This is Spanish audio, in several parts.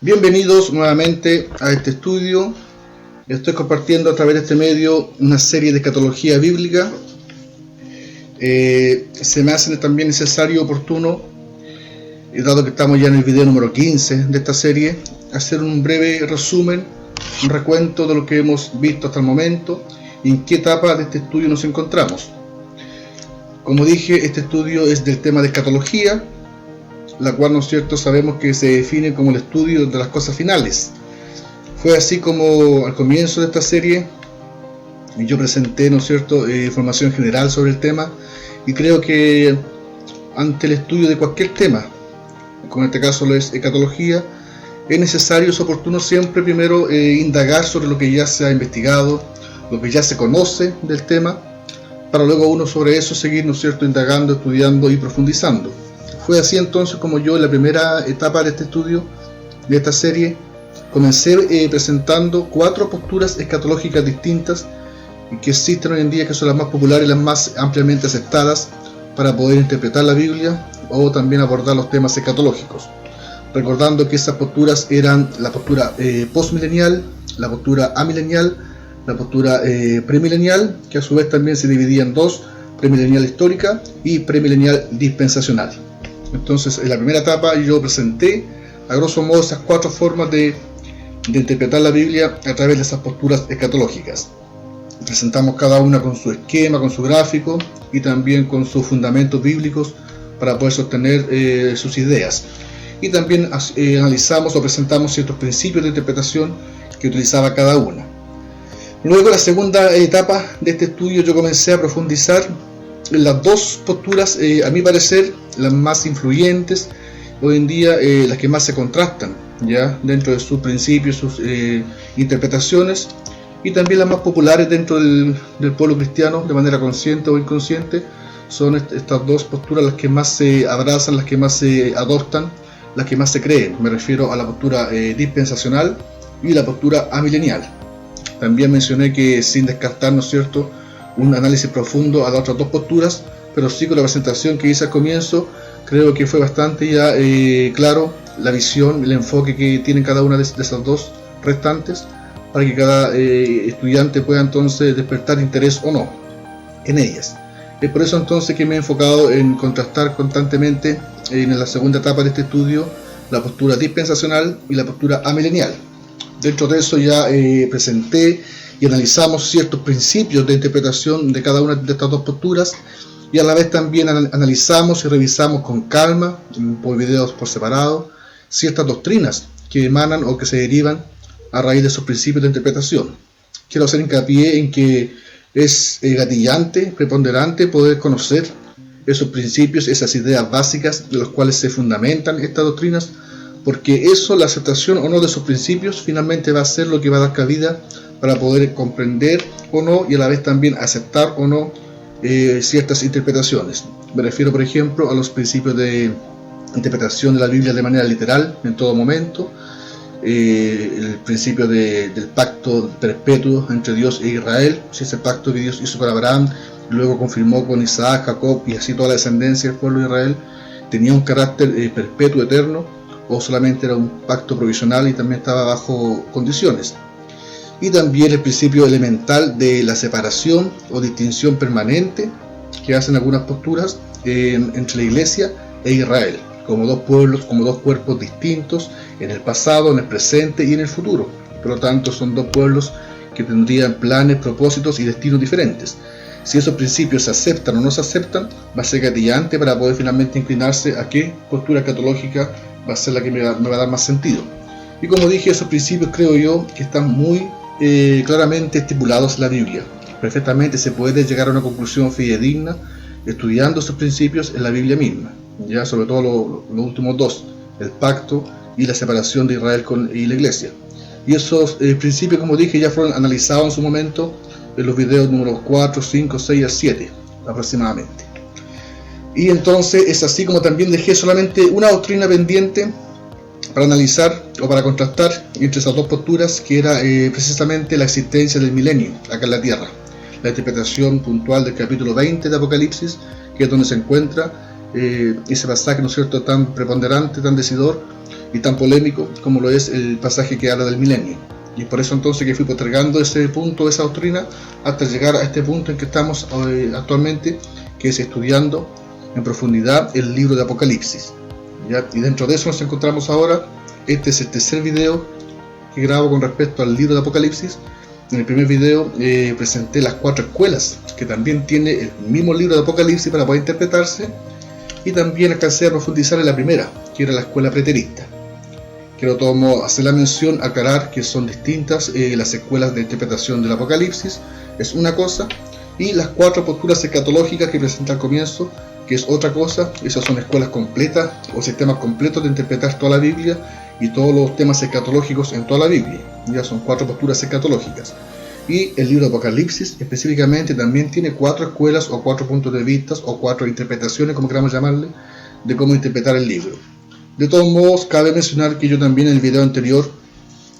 Bienvenidos nuevamente a este estudio. Estoy compartiendo a través de este medio una serie de escatología bíblica. Se me hace también necesario y oportuno, dado que estamos ya en el video número 15 de esta serie, hacer un breve resumen, un recuento de lo que hemos visto hasta el momento y en qué etapa de este estudio nos encontramos. Como dije, este estudio es del tema de escatología, la cual, ¿no es cierto?, sabemos que se define como el estudio de las cosas finales. Fue así como al comienzo de esta serie yo presenté, ¿no es cierto?, información general sobre el tema, y creo que ante el estudio de cualquier tema, como en este caso lo es escatología, es necesario, es oportuno siempre primero indagar sobre lo que ya se ha investigado, lo que ya se conoce del tema, para luego uno sobre eso seguir, ¿no es cierto?, indagando, estudiando y profundizando. Fue así entonces como yo en la primera etapa de este estudio, de esta serie, comencé presentando 4 posturas escatológicas distintas que existen hoy en día, que son las más populares y las más ampliamente aceptadas para poder interpretar la Biblia o también abordar los temas escatológicos. Recordando que esas posturas eran la postura postmilenial, la postura amilenial, la postura premilenial, que a su vez también se dividía en dos: premilenial histórica y premilenial dispensacional. Entonces, en la primera etapa yo presenté a grosso modo esas 4 formas de interpretar la Biblia a través de esas posturas escatológicas. Presentamos cada una con su esquema, con su gráfico y también con sus fundamentos bíblicos para poder sostener sus ideas. Y también analizamos o presentamos ciertos principios de interpretación que utilizaba cada una. Luego, la segunda etapa de este estudio, yo comencé a profundizar en las 2 posturas, a mi parecer, las más influyentes hoy en día, las que más se contrastan ya dentro de sus principios, sus interpretaciones, y también las más populares dentro del pueblo cristiano, de manera consciente o inconsciente. Son estas 2 posturas las que más se abrazan, las que más se adoptan, las que más se creen. Me refiero a la postura dispensacional y la postura amilenial. También mencioné que, sin descartar, ¿no es cierto?, un análisis profundo a las otras 2 posturas, pero sí con la presentación que hice al comienzo, creo que fue bastante ya claro la visión, el enfoque que tienen cada una de esas 2 restantes, para que cada estudiante pueda entonces despertar interés o no en ellas. Es por eso entonces que me he enfocado en contrastar constantemente en la segunda etapa de este estudio la postura dispensacional y la postura amilenial. Dentro de eso ya presenté y analizamos ciertos principios de interpretación de cada una de estas 2 posturas, y a la vez también analizamos y revisamos con calma, por videos por separado, ciertas doctrinas que emanan o que se derivan a raíz de esos principios de interpretación. Quiero hacer hincapié en que es gatillante, preponderante poder conocer esos principios, esas ideas básicas de los cuales se fundamentan estas doctrinas, porque eso, la aceptación o no de esos principios, finalmente va a ser lo que va a dar cabida para poder comprender o no, y a la vez también aceptar o no ciertas interpretaciones. Me refiero, por ejemplo, a los principios de interpretación de la Biblia de manera literal en todo momento, el principio del pacto perpetuo entre Dios e Israel, si ese pacto que Dios hizo con Abraham, luego confirmó con Isaac, Jacob y así toda la descendencia del pueblo de Israel, tenía un carácter perpetuo, eterno, o solamente era un pacto provisional y también estaba bajo condiciones. Y también el principio elemental de la separación o distinción permanente que hacen algunas posturas entre la Iglesia e Israel, como 2 pueblos, como 2 cuerpos distintos en el pasado, en el presente y en el futuro. Por lo tanto, son 2 pueblos que tendrían planes, propósitos y destinos diferentes. Si esos principios se aceptan o no se aceptan, va a ser gatillante para poder finalmente inclinarse a qué postura escatológica va a ser la que me va a dar más sentido. Y como dije, esos principios creo yo que están muy claramente estipulados en la Biblia. Perfectamente se puede llegar a una conclusión fidedigna estudiando esos principios en la Biblia misma, ya sobre todo los últimos 2, el pacto y la separación de Israel y la Iglesia. Y esos principios, como dije, ya fueron analizados en su momento en los videos números 4, 5, 6 y 7 aproximadamente. Y entonces es así como también dejé solamente una doctrina pendiente para analizar o para contrastar entre esas 2 posturas, que era precisamente la existencia del milenio acá en la Tierra, la interpretación puntual del capítulo 20 de Apocalipsis, que es donde se encuentra ese pasaje, ¿no es cierto?, tan preponderante, tan decidor, y tan polémico como lo es el pasaje que habla del milenio. Y por eso entonces que fui postergando ese punto, esa doctrina, hasta llegar a este punto en que estamos actualmente, que es estudiando en profundidad el libro de Apocalipsis. ¿Ya? Y dentro de eso nos encontramos ahora. Este es el tercer video que grabo con respecto al libro de Apocalipsis. En el primer video presenté las 4 escuelas que también tiene el mismo libro de Apocalipsis para poder interpretarse, y también alcancé a profundizar en la primera, que era la escuela preterista. Quiero todo hacer la mención, aclarar que son distintas las escuelas de interpretación del Apocalipsis, es una cosa, y las 4 posturas escatológicas que presenté al comienzo, que es otra cosa. Esas son escuelas completas o sistemas completos de interpretar toda la Biblia y todos los temas escatológicos en toda la Biblia. Ya son 4 posturas escatológicas. Y el libro de Apocalipsis específicamente también tiene 4 escuelas o 4 puntos de vista o 4 interpretaciones, como queramos llamarle, de cómo interpretar el libro. De todos modos, cabe mencionar que yo también en el video anterior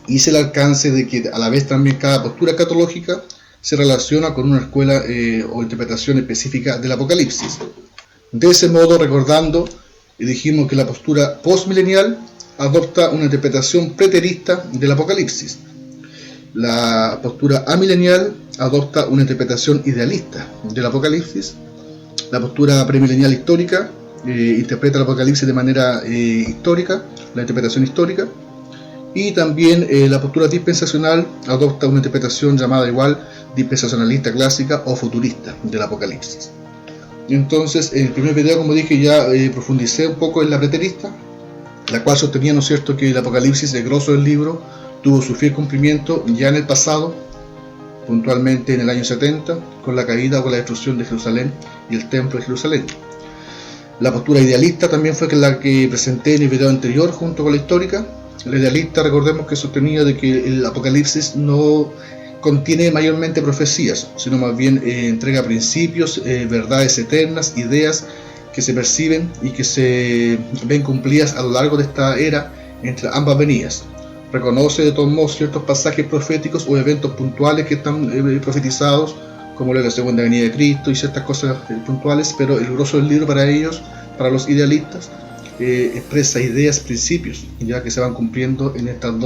hice el alcance de que a la vez también cada postura escatológica se relaciona con una escuela o interpretación específica del Apocalipsis. De ese modo, recordando, dijimos que la postura postmilenial adopta una interpretación preterista del Apocalipsis. La postura amilenial adopta una interpretación idealista del Apocalipsis. La postura premilenial histórica interpreta el Apocalipsis de manera histórica, la interpretación histórica. Y también la postura dispensacional adopta una interpretación llamada igual dispensacionalista clásica o futurista del Apocalipsis. Entonces, en el primer video, como dije, ya profundicé un poco en la preterista, la cual sostenía, ¿no es cierto?, que el Apocalipsis, el grosso del libro, tuvo su fiel cumplimiento ya en el pasado, puntualmente en el año 70, con la caída o con la destrucción de Jerusalén y el templo de Jerusalén. La postura idealista también fue la que presenté en el video anterior junto con la histórica. La idealista, recordemos que sostenía de que el Apocalipsis no contiene mayormente profecías, sino más bien entrega principios, verdades eternas, ideas que se perciben y que se ven cumplidas a lo largo de esta era entre ambas venidas. Reconoce de todos modos ciertos pasajes proféticos o eventos puntuales que están profetizados, como la segunda venida de Cristo y ciertas cosas puntuales, pero el grosso del libro para ellos, para los idealistas, expresa ideas, principios, ya que se van cumpliendo entre estas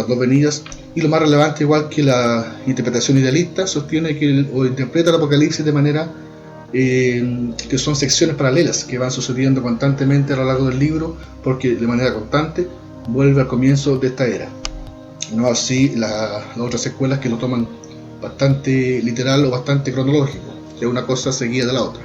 dos venidas. Y lo más relevante, igual que la interpretación idealista, sostiene que o interpreta el Apocalipsis de manera que son secciones paralelas que van sucediendo constantemente a lo largo del libro, porque de manera constante vuelve al comienzo de esta era. No así las otras escuelas, que lo toman bastante literal o bastante cronológico, que una cosa seguida de la otra.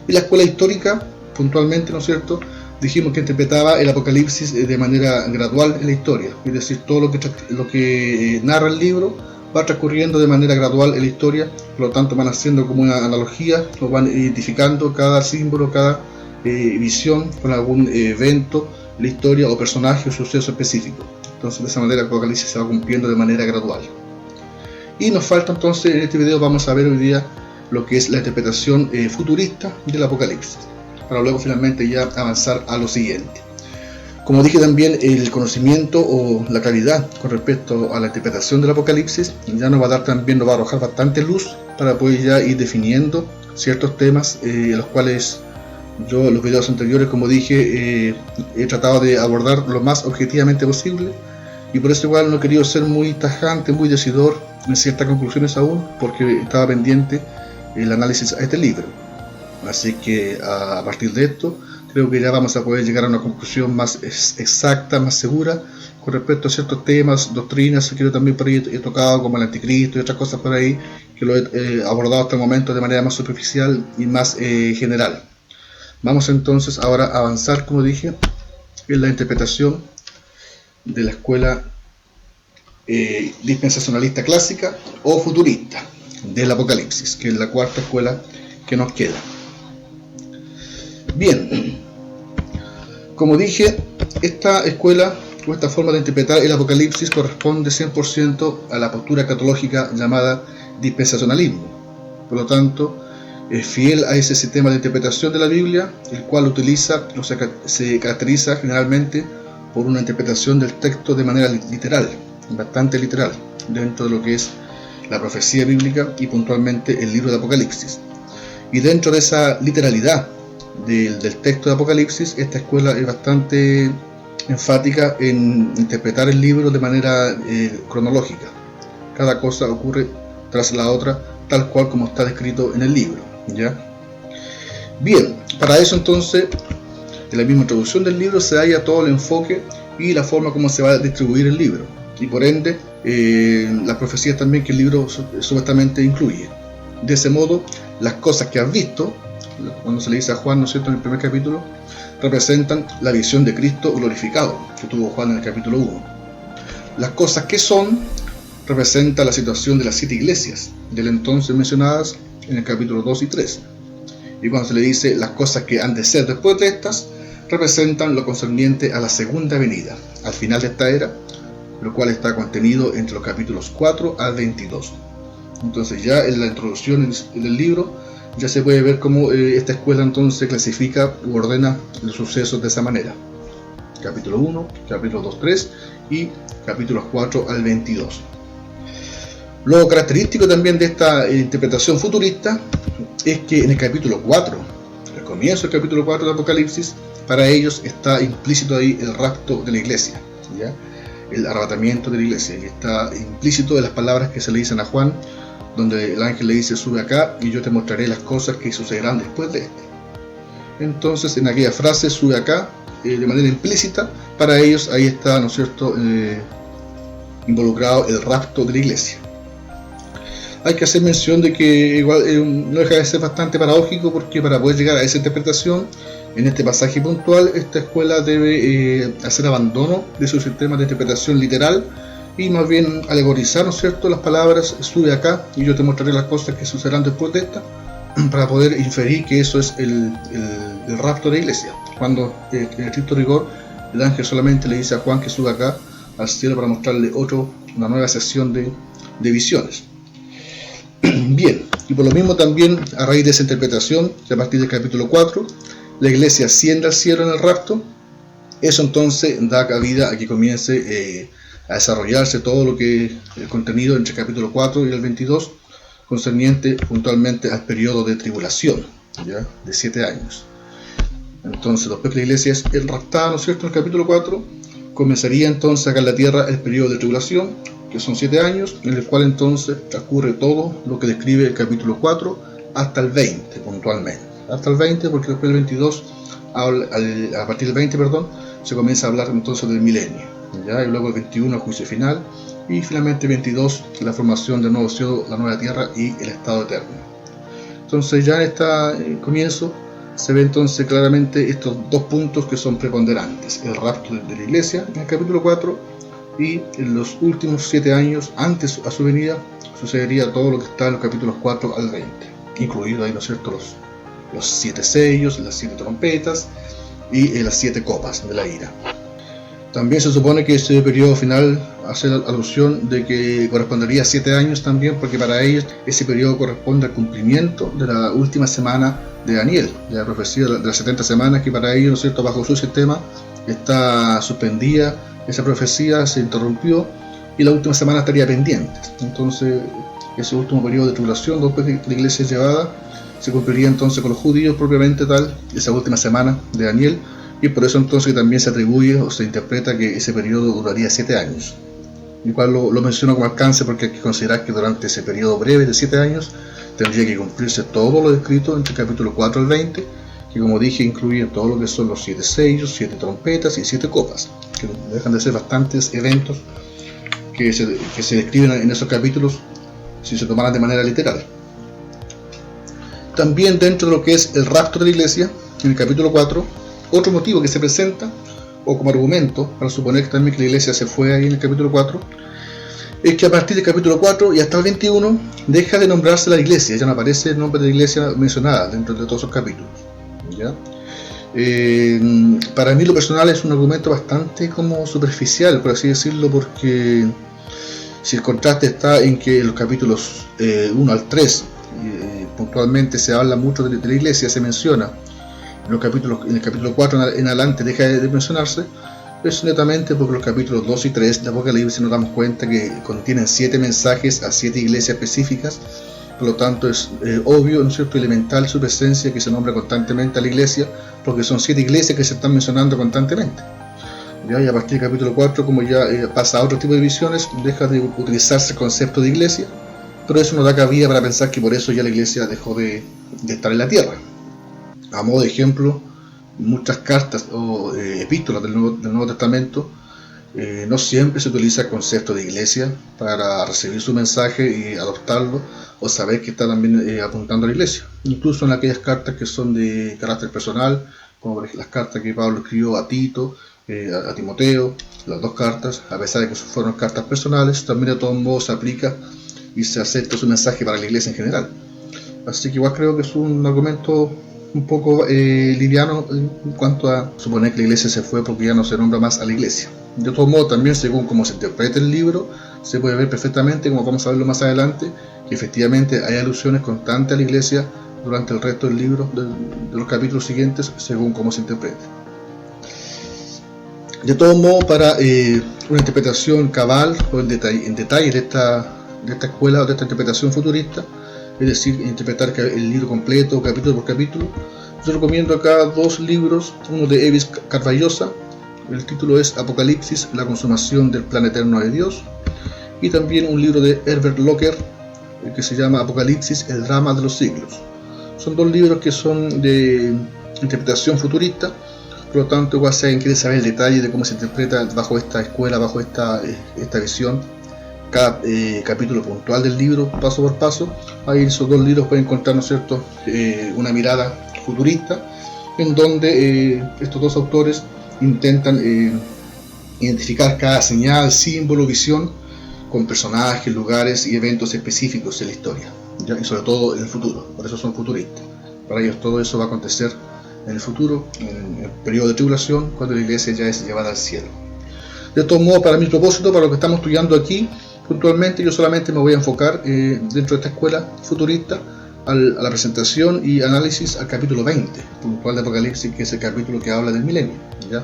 Y la escuela histórica, puntualmente, ¿no es cierto?, dijimos que interpretaba el Apocalipsis de manera gradual en la historia, es decir, todo lo que narra el libro va transcurriendo de manera gradual en la historia, por lo tanto van haciendo como una analogía, o van identificando cada símbolo, cada visión con algún evento, la historia o personaje o suceso específico. Entonces de esa manera el Apocalipsis se va cumpliendo de manera gradual. Y nos falta entonces, en este video vamos a ver hoy día lo que es la interpretación futurista del Apocalipsis, para luego finalmente ya avanzar a lo siguiente. Como dije también, el conocimiento o la claridad con respecto a la interpretación del Apocalipsis ya nos va a dar también, nos va a arrojar bastante luz para poder ya ir definiendo ciertos temas, los cuales yo en los videos anteriores, como dije, he tratado de abordar lo más objetivamente posible, y por eso igual no he querido ser muy tajante, muy decidor en ciertas conclusiones aún, porque estaba pendiente el análisis a este libro. Así que a partir de esto creo que ya vamos a poder llegar a una conclusión más exacta, más segura con respecto a ciertos temas, doctrinas que yo también por ahí he tocado, como el anticristo y otras cosas por ahí, que lo he abordado hasta el momento de manera más superficial y más general. Vamos entonces ahora a avanzar, como dije, en la interpretación de la escuela dispensacionalista clásica o futurista del Apocalipsis, que es la cuarta escuela que nos queda. Bien, como dije, esta escuela o esta forma de interpretar el Apocalipsis corresponde 100% a la postura escatológica llamada dispensacionalismo. Por lo tanto, es fiel a ese sistema de interpretación de la Biblia, el cual utiliza o se caracteriza generalmente por una interpretación del texto de manera literal, bastante literal, dentro de lo que es la profecía bíblica y puntualmente el libro de Apocalipsis. Y dentro de esa literalidad del texto de Apocalipsis, esta escuela es bastante enfática en interpretar el libro de manera cronológica. Cada cosa ocurre tras la otra, tal cual como está descrito en el libro, ¿ya? Bien, para eso entonces, en la misma introducción del libro se halla todo el enfoque y la forma como se va a distribuir el libro, y por ende las profecías también que el libro supuestamente incluye. De ese modo, las cosas que has visto, cuando se le dice a Juan, ¿no es cierto?, en el primer capítulo, representan la visión de Cristo glorificado que tuvo Juan en el capítulo 1. Las cosas que son representan la situación de las 7 iglesias del entonces mencionadas en el capítulo 2 y 3. Y cuando se le dice las cosas que han de ser después de estas, representan lo concerniente a la segunda venida, al final de esta era, lo cual está contenido entre los capítulos 4 al 22. Entonces ya en la introducción del libro ya se puede ver cómo esta escuela entonces clasifica u ordena los sucesos de esa manera. Capítulo 1, capítulo 2, 3 y capítulos 4 al 22. Lo característico también de esta interpretación futurista es que en el capítulo 4, al comienzo del capítulo 4 de Apocalipsis, para ellos está implícito ahí el rapto de la iglesia, ¿ya? El arrebatamiento de la iglesia, y está implícito en las palabras que se le dicen a Juan, donde el ángel le dice: sube acá y yo te mostraré las cosas que sucederán después de esto. Entonces en aquella frase, sube acá, de manera implícita, para ellos ahí está, ¿no es cierto?, involucrado el rapto de la iglesia. Hay que hacer mención de que igual no deja de ser bastante paradójico, porque para poder llegar a esa interpretación en este pasaje puntual, esta escuela debe hacer abandono de su sistema de interpretación literal y más bien alegorizar, ¿no es cierto?, las palabras sube acá y yo te mostraré las cosas que sucederán después de esta, para poder inferir que eso es el rapto de la iglesia, cuando en estricto rigor el ángel solamente le dice a Juan que sube acá al cielo para mostrarle una nueva sesión de visiones. Bien, y por lo mismo también a raíz de esa interpretación, a partir del capítulo 4, la iglesia asciende al cielo en el rapto. Eso entonces da cabida a que comience a desarrollarse todo lo que el contenido entre el capítulo 4 y el 22, concerniente puntualmente al periodo de tribulación, ¿ya?, de 7 años. Entonces, después que la iglesia es raptada, ¿no es cierto?, en el capítulo 4, comenzaría entonces acá en la tierra el periodo de tribulación, que son 7 años, en el cual entonces transcurre todo lo que describe el capítulo 4 hasta el 20 puntualmente. Hasta el 20, porque después del 22, a partir del 20, se comienza a hablar entonces del milenio, ¿ya? Y luego el 21 el juicio final, y finalmente el 22 la formación del nuevo cielo, la nueva tierra y el estado eterno. Entonces ya en este comienzo se ve entonces claramente estos dos puntos que son preponderantes: el rapto de la iglesia en el capítulo 4, y en los últimos 7 años antes a su venida sucedería todo lo que está en los capítulos 4 al 20, incluido ahí, ¿no es cierto?, los 7 sellos, las 7 trompetas y las 7 copas de la ira. También se supone que ese periodo final hace alusión de que correspondería a 7 años también, porque para ellos ese periodo corresponde al cumplimiento de la última semana de Daniel, de la profecía de las 70 semanas, que para ellos, ¿no es cierto?, bajo su sistema está suspendida. Esa profecía se interrumpió y la última semana estaría pendiente. Entonces ese último periodo de tribulación, después de la iglesia es llevada, se cumpliría entonces con los judíos propiamente tal, esa última semana de Daniel, y por eso entonces también se atribuye o se interpreta que ese periodo duraría 7 años. Igual lo menciono como alcance porque hay que considerar que durante ese periodo breve de 7 años tendría que cumplirse todo lo descrito entre el capítulo 4 al 20, que como dije incluye todo lo que son los 7 sellos, 7 trompetas y 7 copas, que dejan de ser bastantes eventos que se describen en esos capítulos si se tomaran de manera literal. También dentro de lo que es el rapto de la iglesia, en el capítulo 4, otro motivo que se presenta, o como argumento para suponer que también que la iglesia se fue ahí en el capítulo 4, es que a partir del capítulo 4 y hasta el 21 deja de nombrarse la iglesia, ya no aparece el nombre de la iglesia mencionada dentro de todos esos capítulos, ¿ya? Para mí lo personal es un argumento bastante como superficial, por así decirlo, porque si el contraste está en que en los capítulos 1 al 3 puntualmente se habla mucho de la iglesia, se menciona, en el capítulo 4 en adelante deja de mencionarse, es netamente porque los capítulos 2 y 3 de Apocalipsis nos damos cuenta que contienen 7 mensajes a 7 iglesias específicas. Por lo tanto es obvio, ¿no es cierto?, elemental su presencia, que se nombra constantemente a la iglesia, porque son 7 iglesias que se están mencionando constantemente. ¿ya? Y a partir del capítulo 4, como ya pasa a otro tipo de visiones, deja de utilizarse el concepto de iglesia, pero eso nos da cabida para pensar que por eso ya la iglesia dejó de estar en la tierra. A modo de ejemplo, muchas cartas o epístolas del Nuevo Testamento, no siempre se utiliza el concepto de iglesia para recibir su mensaje y adoptarlo o saber que está también apuntando a la iglesia. Incluso en aquellas cartas que son de carácter personal, como por ejemplo las cartas que Pablo escribió a Tito, a Timoteo, las dos cartas, a pesar de que fueron cartas personales, también de todos modos se aplica y se acepta su mensaje para la iglesia en general. Así que igual creo que es un argumento un poco liviano en cuanto a suponer que la iglesia se fue porque ya no se nombra más a la iglesia. De todos modos, también según cómo se interprete el libro, se puede ver perfectamente, como vamos a verlo más adelante, que efectivamente hay alusiones constantes a la iglesia durante el resto del libro, de los capítulos siguientes, según cómo se interprete. De todos modos, para una interpretación cabal o en detalle de esta escuela o de esta interpretación futurista, es decir, interpretar el libro completo, capítulo por capítulo, yo recomiendo acá dos libros, uno de Evis Carvallosa, el título es Apocalipsis, la consumación del plan eterno de Dios, y también un libro de Herbert Locker que se llama Apocalipsis, el drama de los siglos. Son dos libros que son de interpretación futurista, por lo tanto, igual si alguien quiere saber el detalle de cómo se interpreta bajo esta escuela, bajo esta visión, cada capítulo puntual del libro, paso por paso, ahí en esos dos libros pueden encontrar, ¿no es cierto?, una mirada futurista, en donde estos dos autores intentan identificar cada señal, símbolo, visión, con personajes, lugares y eventos específicos en la historia, ¿ya? Y sobre todo en el futuro, por eso son futuristas. Para ellos todo eso va a acontecer en el futuro, en el periodo de tribulación, cuando la iglesia ya es llevada al cielo. De todos modos, para mi propósito, para lo que estamos estudiando aquí, puntualmente yo solamente me voy a enfocar dentro de esta escuela futurista a la presentación y análisis al capítulo 20, puntual de Apocalipsis, que es el capítulo que habla del milenio, ¿ya?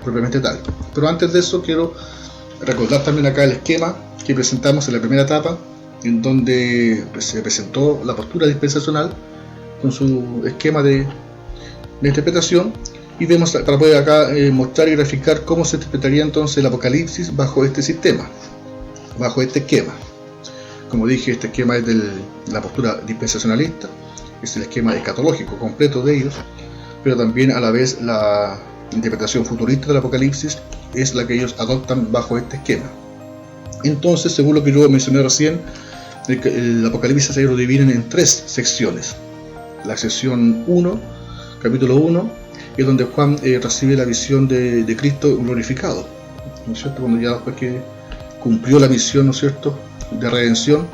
Propiamente tal. Pero antes de eso quiero recordar también acá el esquema que presentamos en la primera etapa, en donde se presentó la postura dispensacional con su esquema de interpretación, y vemos para poder acá mostrar y graficar cómo se interpretaría entonces el Apocalipsis bajo este sistema, bajo este esquema. Como dije, este esquema es de la postura dispensacionalista, es el esquema escatológico completo de ellos, pero también a la vez la interpretación futurista del Apocalipsis es la que ellos adoptan bajo este esquema. Entonces, según lo que yo mencioné recién, el Apocalipsis se lo dividen en tres secciones. La sección 1, capítulo 1, es donde Juan recibe la visión de Cristo glorificado, ¿no es cierto? Cuando ya después que cumplió la misión, ¿no es cierto?, de redención,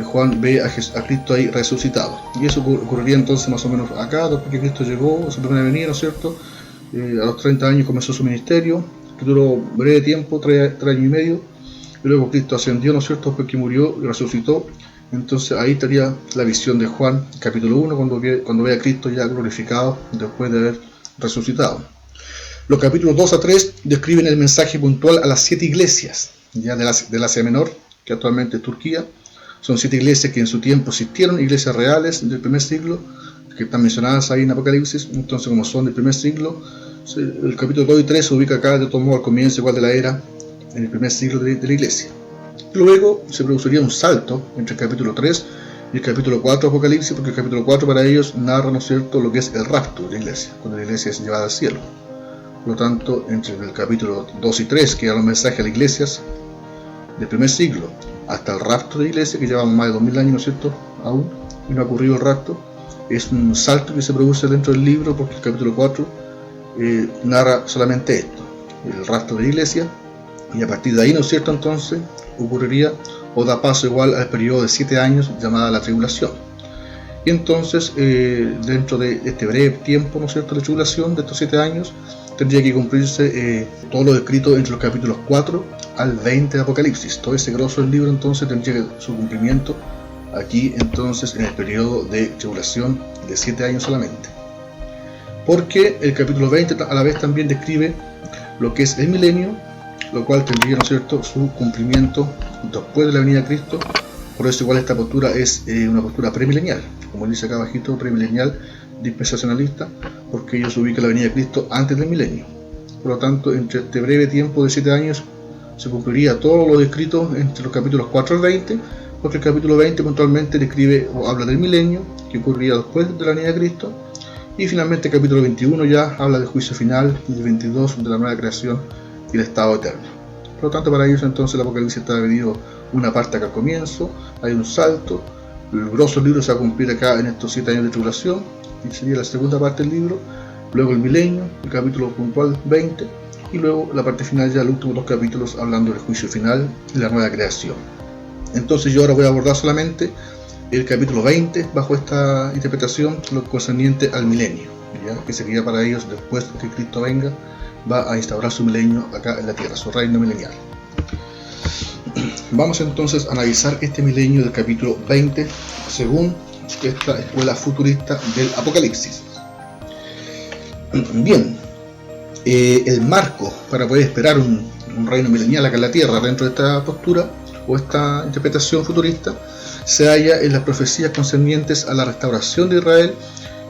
Juan ve a Cristo ahí resucitado. Y eso ocurriría entonces más o menos acá, después que Cristo llegó a su primera venida, ¿no es cierto? A los 30 años comenzó su ministerio, que duró breve tiempo, 3 años y medio, y luego Cristo ascendió, ¿no es cierto?, después que murió y resucitó. Entonces ahí estaría la visión de Juan, capítulo 1, cuando ve a Cristo ya glorificado después de haber resucitado. Los capítulos 2 a 3 describen el mensaje puntual a las 7 iglesias, ya del Asia Menor, que actualmente es Turquía. Son 7 iglesias que en su tiempo existieron, iglesias reales del primer siglo, que están mencionadas ahí en Apocalipsis. Entonces, como son del primer siglo, el capítulo 2 y 3 se ubica acá de todo modo al comienzo igual de la era, en el primer siglo de la iglesia. Luego se produciría un salto entre el capítulo 3 y el capítulo 4 de Apocalipsis, porque el capítulo 4 para ellos narra, ¿no es cierto?, lo que es el rapto de la iglesia, cuando la iglesia es llevada al cielo. Por lo tanto, entre el capítulo 2 y 3, que eran los mensajes a las iglesias del primer siglo, hasta el rapto de la iglesia, que llevamos más de 2000 años, ¿no es cierto?, aún, y no ha ocurrido el rapto, es un salto que se produce dentro del libro, porque el capítulo 4 narra solamente esto, el rapto de la iglesia, y a partir de ahí, ¿no es cierto?, entonces ocurriría o da paso igual al periodo de 7 años llamada la tribulación. Y entonces, dentro de este breve tiempo, ¿no es cierto?, de tribulación, de estos 7 años, tendría que cumplirse todo lo descrito entre los capítulos 4 al 20 de Apocalipsis. Todo ese grosso del libro entonces tendría su cumplimiento aquí entonces en el periodo de tribulación de 7 años solamente. Porque el capítulo 20 a la vez también describe lo que es el milenio, lo cual tendría, ¿no es cierto?, su cumplimiento después de la venida de Cristo. Por eso igual esta postura es una postura premilenial, como dice acá abajito, premilenial dispensacionalista, porque ellos ubican la venida de Cristo antes del milenio. Por lo tanto, entre este breve tiempo de 7 años se cumpliría todo lo descrito entre los capítulos 4 al 20, porque el capítulo 20 puntualmente describe o habla del milenio, que ocurriría después de la venida de Cristo, y finalmente el capítulo 21 ya habla del juicio final, y el 22 de la nueva creación y el estado eterno. Por lo tanto, para ellos entonces el Apocalipsis está dividido una parte acá al comienzo, hay un salto, el grosso del libro se va a cumplir acá en estos 7 años de tribulación, y sería la segunda parte del libro, luego el milenio, el capítulo puntual 20, y luego la parte final ya, los últimos 2 capítulos hablando del juicio final y la nueva creación. Entonces yo ahora voy a abordar solamente el capítulo 20 bajo esta interpretación, lo concerniente al milenio, ¿ya? Que sería para ellos después que Cristo venga, va a instaurar su milenio acá en la tierra, su reino milenial. Vamos entonces a analizar este milenio del capítulo 20 según esta escuela futurista del Apocalipsis. Bien, el marco para poder esperar un reino milenial acá en la tierra dentro de esta postura o esta interpretación futurista se halla en las profecías concernientes a la restauración de Israel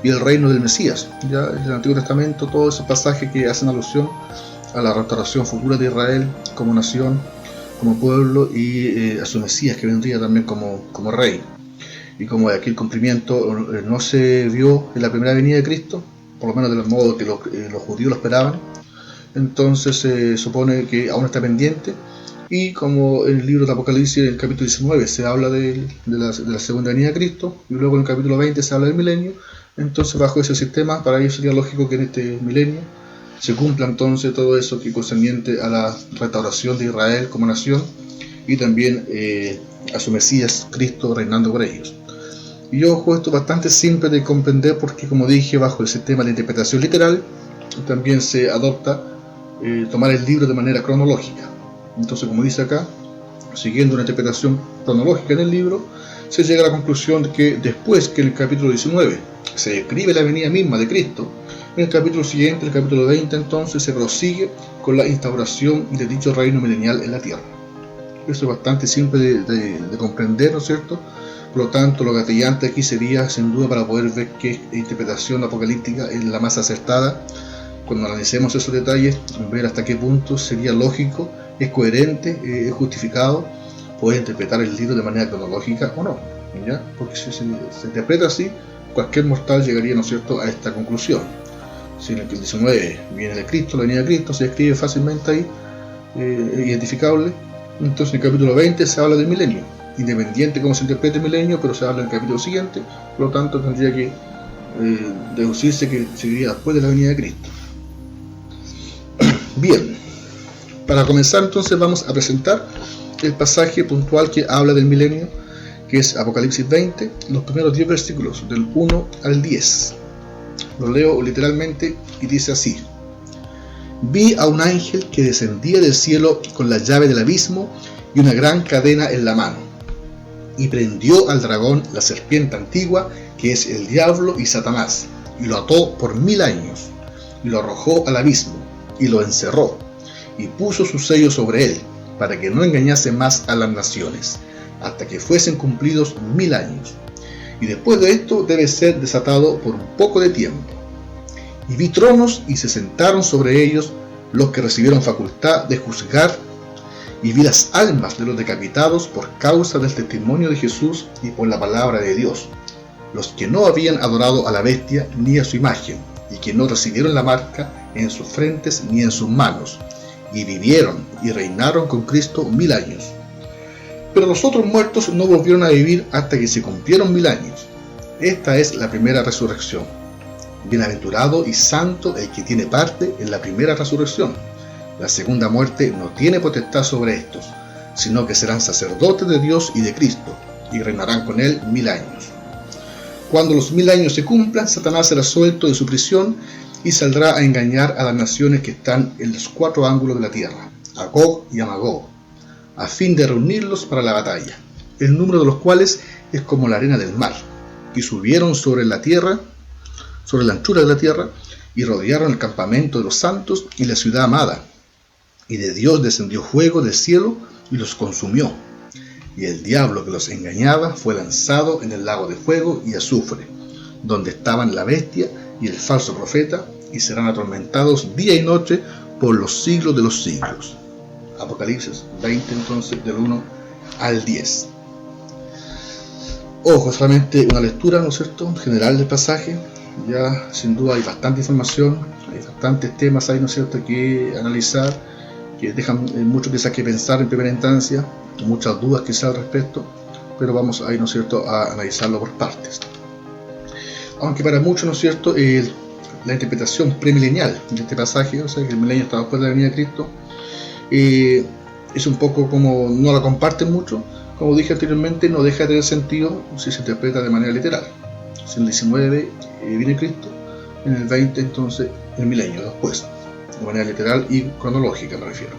y el reino del Mesías. Ya en el Antiguo Testamento todos esos pasajes que hacen alusión a la restauración futura de Israel como nación, como pueblo, y a su Mesías que vendría también como rey. Y como aquí el cumplimiento no se vio en la primera venida de Cristo, por lo menos del modo que los judíos lo esperaban, entonces se supone que aún está pendiente. Y como en el libro de Apocalipsis, en el capítulo 19, se habla de la segunda venida de Cristo, y luego en el capítulo 20 se habla del milenio, entonces bajo ese sistema, para ellos sería lógico que en este milenio se cumpla entonces todo eso que concerniente a la restauración de Israel como nación, y también a su Mesías, Cristo, reinando por ellos. Y yo ojo, esto es bastante simple de comprender porque, como dije, bajo el sistema de interpretación literal, también se adopta tomar el libro de manera cronológica. Entonces, como dice acá, siguiendo una interpretación cronológica en el libro, se llega a la conclusión de que después que en el capítulo 19 se describe la venida misma de Cristo, en el capítulo siguiente, el capítulo 20, entonces se prosigue con la instauración de dicho reino milenial en la tierra. Eso es bastante simple de comprender, ¿no es cierto? Por lo tanto, lo gatillante aquí sería, sin duda, para poder ver qué interpretación apocalíptica es la más acertada. Cuando analicemos esos detalles, ver hasta qué punto sería lógico, es coherente, es justificado poder interpretar el libro de manera cronológica o no, ¿ya? Porque si se interpreta así, cualquier mortal llegaría, ¿no es cierto?, a esta conclusión. Si en el 19 viene de Cristo, la venida de Cristo, se escribe fácilmente ahí, identificable. Entonces en el capítulo 20 se habla del milenio, independiente cómo se interprete el milenio, pero se habla en el capítulo siguiente, por lo tanto tendría que deducirse que seguiría después de la venida de Cristo. Bien, para comenzar entonces vamos a presentar el pasaje puntual que habla del milenio, que es Apocalipsis 20, los primeros 10 versículos, del 1 al 10. Lo leo literalmente y dice así: Vi a un ángel que descendía del cielo con la llave del abismo y una gran cadena en la mano, y prendió al dragón, la serpiente antigua, que es el diablo y Satanás, y lo ató por 1000 años, y lo arrojó al abismo, y lo encerró, y puso su sello sobre él, para que no engañase más a las naciones, hasta que fuesen cumplidos 1000 años. Y después de esto debe ser desatado por un poco de tiempo. Y vi tronos, y se sentaron sobre ellos los que recibieron facultad de juzgar, y vi las almas de los decapitados por causa del testimonio de Jesús y por la palabra de Dios, los que no habían adorado a la bestia ni a su imagen, y que no recibieron la marca en sus frentes ni en sus manos, y vivieron y reinaron con Cristo 1000 años. Pero los otros muertos no volvieron a vivir hasta que se cumplieron 1000 años. Esta es la primera resurrección. Bienaventurado y santo el que tiene parte en la primera resurrección. La segunda muerte no tiene potestad sobre estos, sino que serán sacerdotes de Dios y de Cristo, y reinarán con él 1000 años. Cuando los 1000 años se cumplan, Satanás será suelto de su prisión y saldrá a engañar a las naciones que están en los 4 ángulos de la tierra, a Gog y a Magog, a fin de reunirlos para la batalla, el número de los cuales es como la arena del mar, y subieron sobre la tierra, sobre la anchura de la tierra, y rodearon el campamento de los santos y la ciudad amada, y de Dios descendió fuego del cielo y los consumió, y el diablo que los engañaba fue lanzado en el lago de fuego y azufre, donde estaban la bestia y el falso profeta, y serán atormentados día y noche por los siglos de los siglos. Apocalipsis 20, entonces, del 1 al 10. Ojo, solamente una lectura, ¿no es cierto?, general del pasaje. Ya sin duda hay bastante información, hay bastantes temas ahí, ¿no es cierto?, que analizar, que dejan mucho quizás que pensar en primera instancia, muchas dudas quizás al respecto, pero vamos ahí, ¿no es cierto?, a analizarlo por partes. Aunque para muchos, ¿no es cierto?, la interpretación premilenial de este pasaje, o sea que el milenio está después de la venida de Cristo, es un poco como no la comparten mucho. Como dije anteriormente, no deja de tener sentido si se interpreta de manera literal. Si en el 19 viene Cristo, en el 20 entonces el milenio después, de manera literal y cronológica me refiero.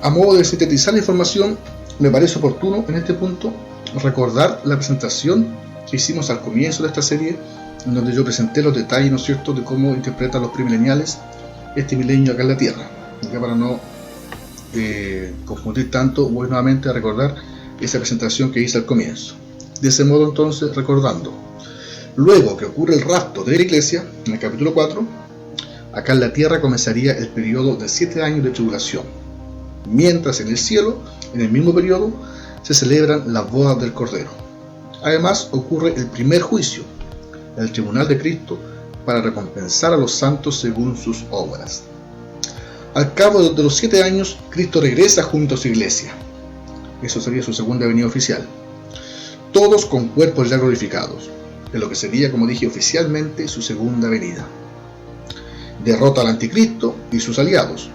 A modo de sintetizar la información, me parece oportuno en este punto recordar la presentación que hicimos al comienzo de esta serie, en donde yo presenté los detalles, ¿no es cierto?, de cómo interpretan los premileniales este milenio acá en la Tierra. Ya para no confundir tanto, voy nuevamente a recordar esa presentación que hice al comienzo. De ese modo, entonces, recordando, luego que ocurre el rapto de la iglesia, en el capítulo 4, acá en la tierra comenzaría el periodo de 7 años de tribulación, mientras en el cielo, en el mismo periodo, se celebran las bodas del Cordero. Además, ocurre el primer juicio, el tribunal de Cristo, para recompensar a los santos según sus obras. Al cabo de los 7 años, Cristo regresa junto a su iglesia. Eso sería su segunda venida oficial. Todos con cuerpos ya glorificados, de lo que sería, como dije, oficialmente su segunda venida. Derrota al anticristo y sus aliados.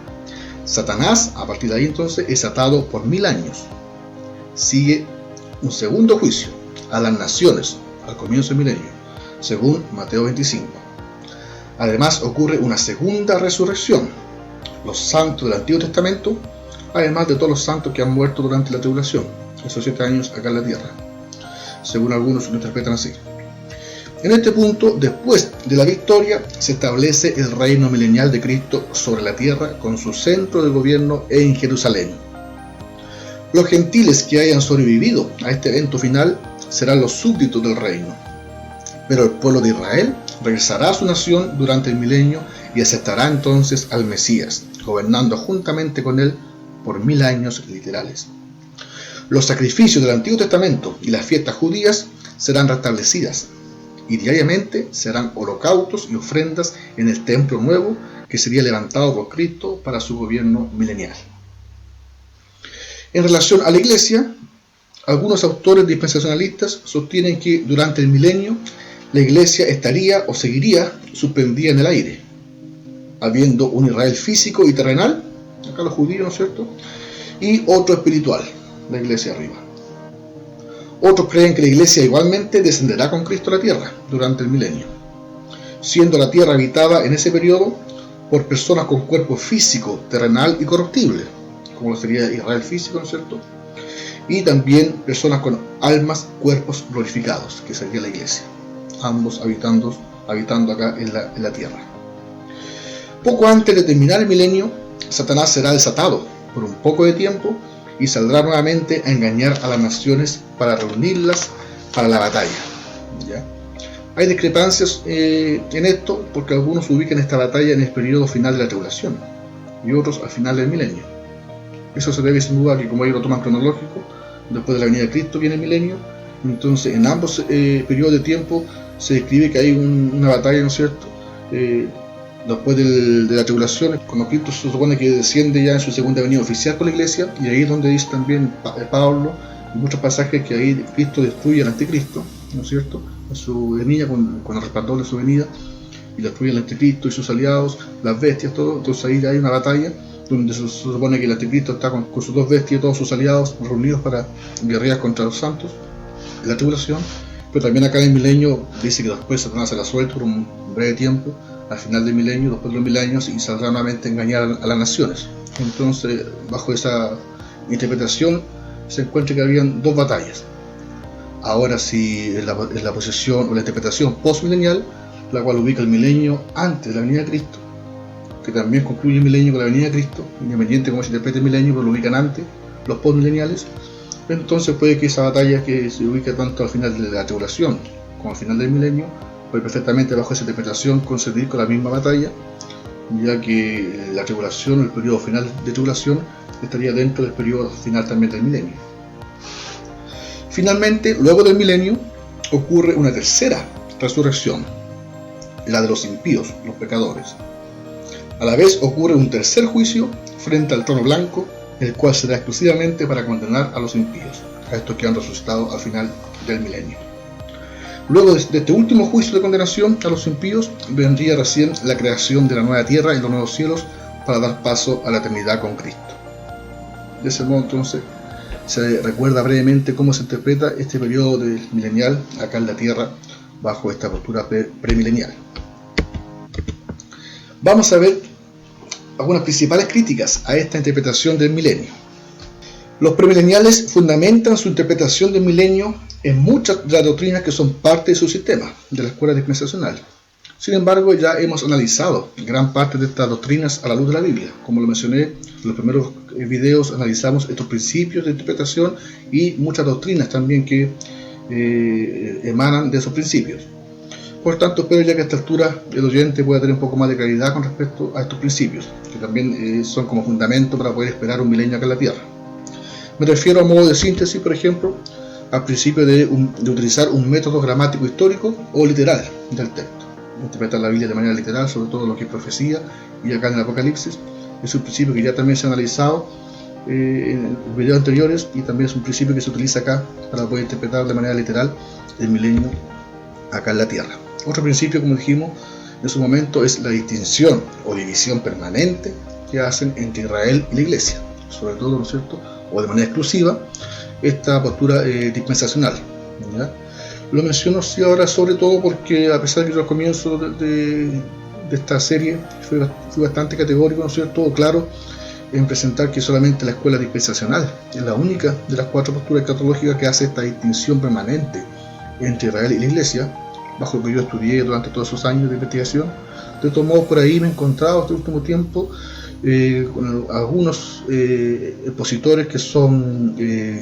Satanás, a partir de ahí entonces, es atado por 1000 años. Sigue un segundo juicio a las naciones, al comienzo del milenio, según Mateo 25. Además ocurre una segunda resurrección. Los santos del Antiguo Testamento, además de todos los santos que han muerto durante la tribulación, esos 7 años acá en la tierra, según algunos lo interpretan así. En este punto, después de la victoria, se establece el reino milenial de Cristo sobre la tierra, con su centro de gobierno en Jerusalén. Los gentiles que hayan sobrevivido a este evento final serán los súbditos del reino, pero el pueblo de Israel regresará a su nación durante el milenio y aceptará entonces al Mesías, gobernando juntamente con él por 1000 años literales. Los sacrificios del Antiguo Testamento y las fiestas judías serán restablecidas, y diariamente serán holocaustos y ofrendas en el templo nuevo que sería levantado por Cristo para su gobierno milenial. En relación a la Iglesia, algunos autores dispensacionalistas sostienen que durante el milenio la Iglesia estaría o seguiría suspendida en el aire, habiendo un Israel físico y terrenal, acá los judíos, ¿no es cierto?, y otro espiritual, la Iglesia arriba. Otros creen que la Iglesia igualmente descenderá con Cristo a la tierra durante el milenio, siendo la tierra habitada en ese periodo por personas con cuerpo físico, terrenal y corruptible, como sería Israel físico, ¿no es cierto?, y también personas con almas, cuerpos glorificados, que sería la Iglesia, ambos habitando acá en la tierra. Poco antes de terminar el milenio, Satanás será desatado por un poco de tiempo y saldrá nuevamente a engañar a las naciones para reunirlas para la batalla. ¿Ya? Hay discrepancias en esto, porque algunos ubican esta batalla en el periodo final de la tribulación y otros al final del milenio. Eso se debe sin duda a que, como ellos lo toman cronológico, después de la venida de Cristo viene el milenio. Entonces en ambos periodos de tiempo se describe que hay una batalla, ¿no es cierto?, después de la tribulación, cuando Cristo se supone que desciende ya en su segunda venida oficial con la iglesia, y ahí es donde dice también Pablo en muchos pasajes que ahí Cristo destruye al anticristo, ¿no es cierto?, en su venida, con el resplandor de su venida, y destruye al anticristo y sus aliados, las bestias, todo. Entonces ahí hay una batalla donde se supone que el anticristo está con sus 2 bestias y todos sus aliados reunidos para guerrear contra los santos de la tribulación. Pero también acá en el milenio dice que después Satanás será suelto por un breve tiempo al final del milenio, después de los 1000 años, y saldrá nuevamente a engañar a las naciones. Entonces, bajo esa interpretación, se encuentra que habían 2 batallas. Ahora, si en la posición o la interpretación postmilenial, la cual ubica el milenio antes de la venida de Cristo, que también concluye el milenio con la venida de Cristo, independiente de cómo se interprete el milenio, pero lo ubican antes, los postmileniales. Entonces puede que esa batalla, que se ubica tanto al final de la tribulación como al final del milenio, puede perfectamente bajo esa interpretación coincidir con la misma batalla, ya que la tribulación, el periodo final de tribulación, estaría dentro del periodo final también del milenio. Finalmente, luego del milenio, ocurre una tercera resurrección, la de los impíos, los pecadores. A la vez ocurre un tercer juicio frente al trono blanco, el cual será exclusivamente para condenar a los impíos, a estos que han resucitado al final del milenio. Luego de este último juicio de condenación a los impíos, vendría recién la creación de la nueva tierra y los nuevos cielos para dar paso a la eternidad con Cristo. De ese modo, entonces, se recuerda brevemente cómo se interpreta este periodo milenial acá en la tierra bajo esta postura premilenial. Vamos a ver algunas principales críticas a esta interpretación del milenio. Los premileniales fundamentan su interpretación del milenio en muchas de las doctrinas que son parte de su sistema, de la escuela dispensacional. Sin embargo, ya hemos analizado gran parte de estas doctrinas a la luz de la Biblia. Como lo mencioné en los primeros videos, analizamos estos principios de interpretación y muchas doctrinas también que emanan de esos principios. Por tanto, espero ya que a esta altura el oyente pueda tener un poco más de claridad con respecto a estos principios, que también son como fundamento para poder esperar un milenio acá en la Tierra. Me refiero a modo de síntesis, por ejemplo, al principio de utilizar un método gramático histórico o literal del texto. Interpretar la Biblia de manera literal, sobre todo lo que es profecía, y acá en el Apocalipsis. Es un principio que ya también se ha analizado en videos anteriores, y también es un principio que se utiliza acá para poder interpretar de manera literal el milenio acá en la Tierra. Otro principio, como dijimos en su momento, es la distinción o división permanente que hacen entre Israel y la Iglesia, sobre todo, ¿no es cierto?, o de manera exclusiva, esta postura dispensacional, ¿ya? Lo menciono así ahora sobre todo porque, a pesar de que yo al comienzo de esta serie fui bastante categórico, ¿no es cierto?, o claro en presentar que solamente la escuela dispensacional es la única de las cuatro posturas escatológicas que hace esta distinción permanente entre Israel y la Iglesia, bajo lo que yo estudié durante todos esos años de investigación. De todos modos, por ahí me he encontrado este último tiempo con algunos expositores que son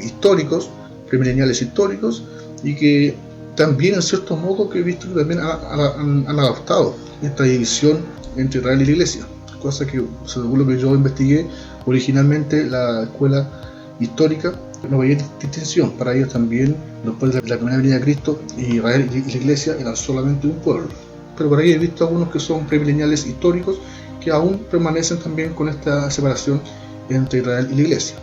históricos, premileniales históricos, y que también, en cierto modo, que he visto que también han adoptado esta división entre Israel y la Iglesia, cosa que, según lo que yo investigué, originalmente la escuela histórica no veía distinción. Para ellos también, después de la primera venida de Cristo, Israel y la Iglesia eran solamente un pueblo. Pero por ahí he visto algunos que son premileniales históricos que aún permanecen también con esta separación entre Israel y la Iglesia.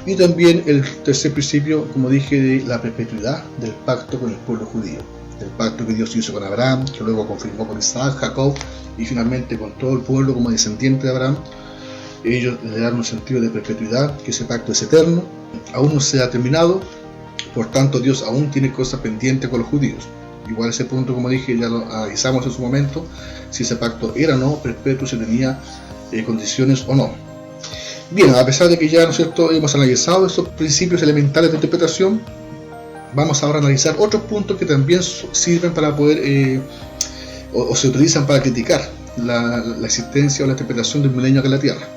Y también el tercer principio, como dije, de la perpetuidad del pacto con el pueblo judío, del pacto que Dios hizo con Abraham, que luego confirmó con Isaac, Jacob y finalmente con todo el pueblo como descendiente de Abraham. Ellos le dan un sentido de perpetuidad, que ese pacto es eterno, aún no se ha terminado, por tanto Dios aún tiene cosas pendientes con los judíos. Igual ese punto, como dije, ya lo analizamos en su momento, si ese pacto era o no perpetuo, si tenía condiciones o no. Bien, a pesar de que ya, ¿no es cierto?, hemos analizado esos principios elementales de interpretación, vamos ahora a analizar otros puntos que también sirven para poder, o se utilizan para criticar la existencia o la interpretación del milenio acá en la Tierra.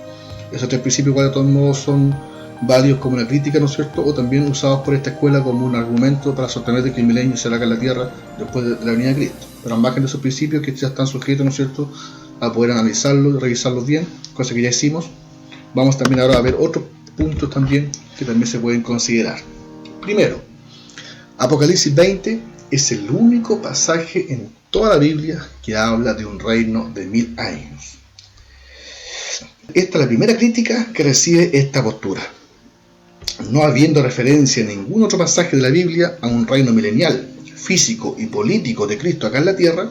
Esos tres principios, igual, de todos modos, son válidos como una crítica, ¿no es cierto?, o también usados por esta escuela como un argumento para sostener de que el milenio será acá en la Tierra después de la venida de Cristo. Pero al margen de esos principios que ya están sujetos, ¿no es cierto?, a poder analizarlos y revisarlos bien, cosa que ya hicimos, vamos también ahora a ver otros puntos también que también se pueden considerar. Primero, Apocalipsis 20 es el único pasaje en toda la Biblia que habla de un reino de 1000 años. Esta es la primera crítica que recibe esta postura. No habiendo referencia en ningún otro pasaje de la Biblia a un reino milenial, físico y político de Cristo acá en la tierra,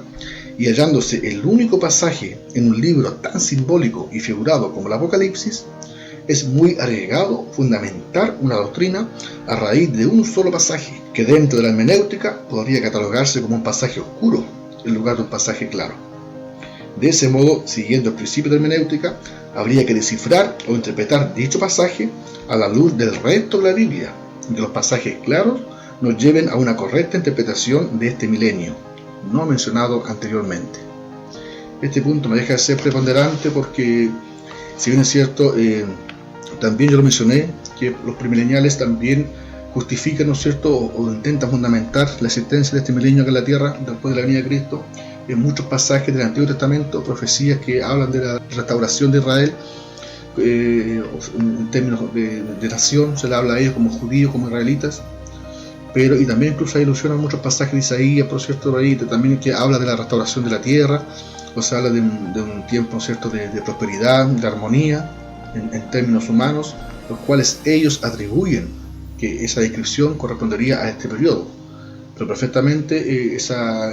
y hallándose el único pasaje en un libro tan simbólico y figurado como el Apocalipsis, es muy arriesgado fundamentar una doctrina a raíz de un solo pasaje, que dentro de la hermenéutica podría catalogarse como un pasaje oscuro en lugar de un pasaje claro. De ese modo, siguiendo el principio de hermenéutica, habría que descifrar o interpretar dicho pasaje a la luz del resto de la Biblia, y que los pasajes claros nos lleven a una correcta interpretación de este milenio, no mencionado anteriormente. Este punto me deja de ser preponderante porque, si bien es cierto, también yo lo mencioné, que los premileniales también justifican, ¿no es cierto?, o intentan fundamentar la existencia de este milenio acá en la tierra después de la venida de Cristo en muchos pasajes del Antiguo Testamento profecías que hablan de la restauración de Israel. En términos de nación, se le habla a ellos como judíos, como israelitas, pero y también incluso hay alusión a muchos pasajes de Isaías, por cierto, ahí también, que habla de la restauración de la tierra, o sea, habla de un tiempo, cierto, de prosperidad, de armonía en términos humanos, los cuales ellos atribuyen que esa descripción correspondería a este periodo. Pero perfectamente esa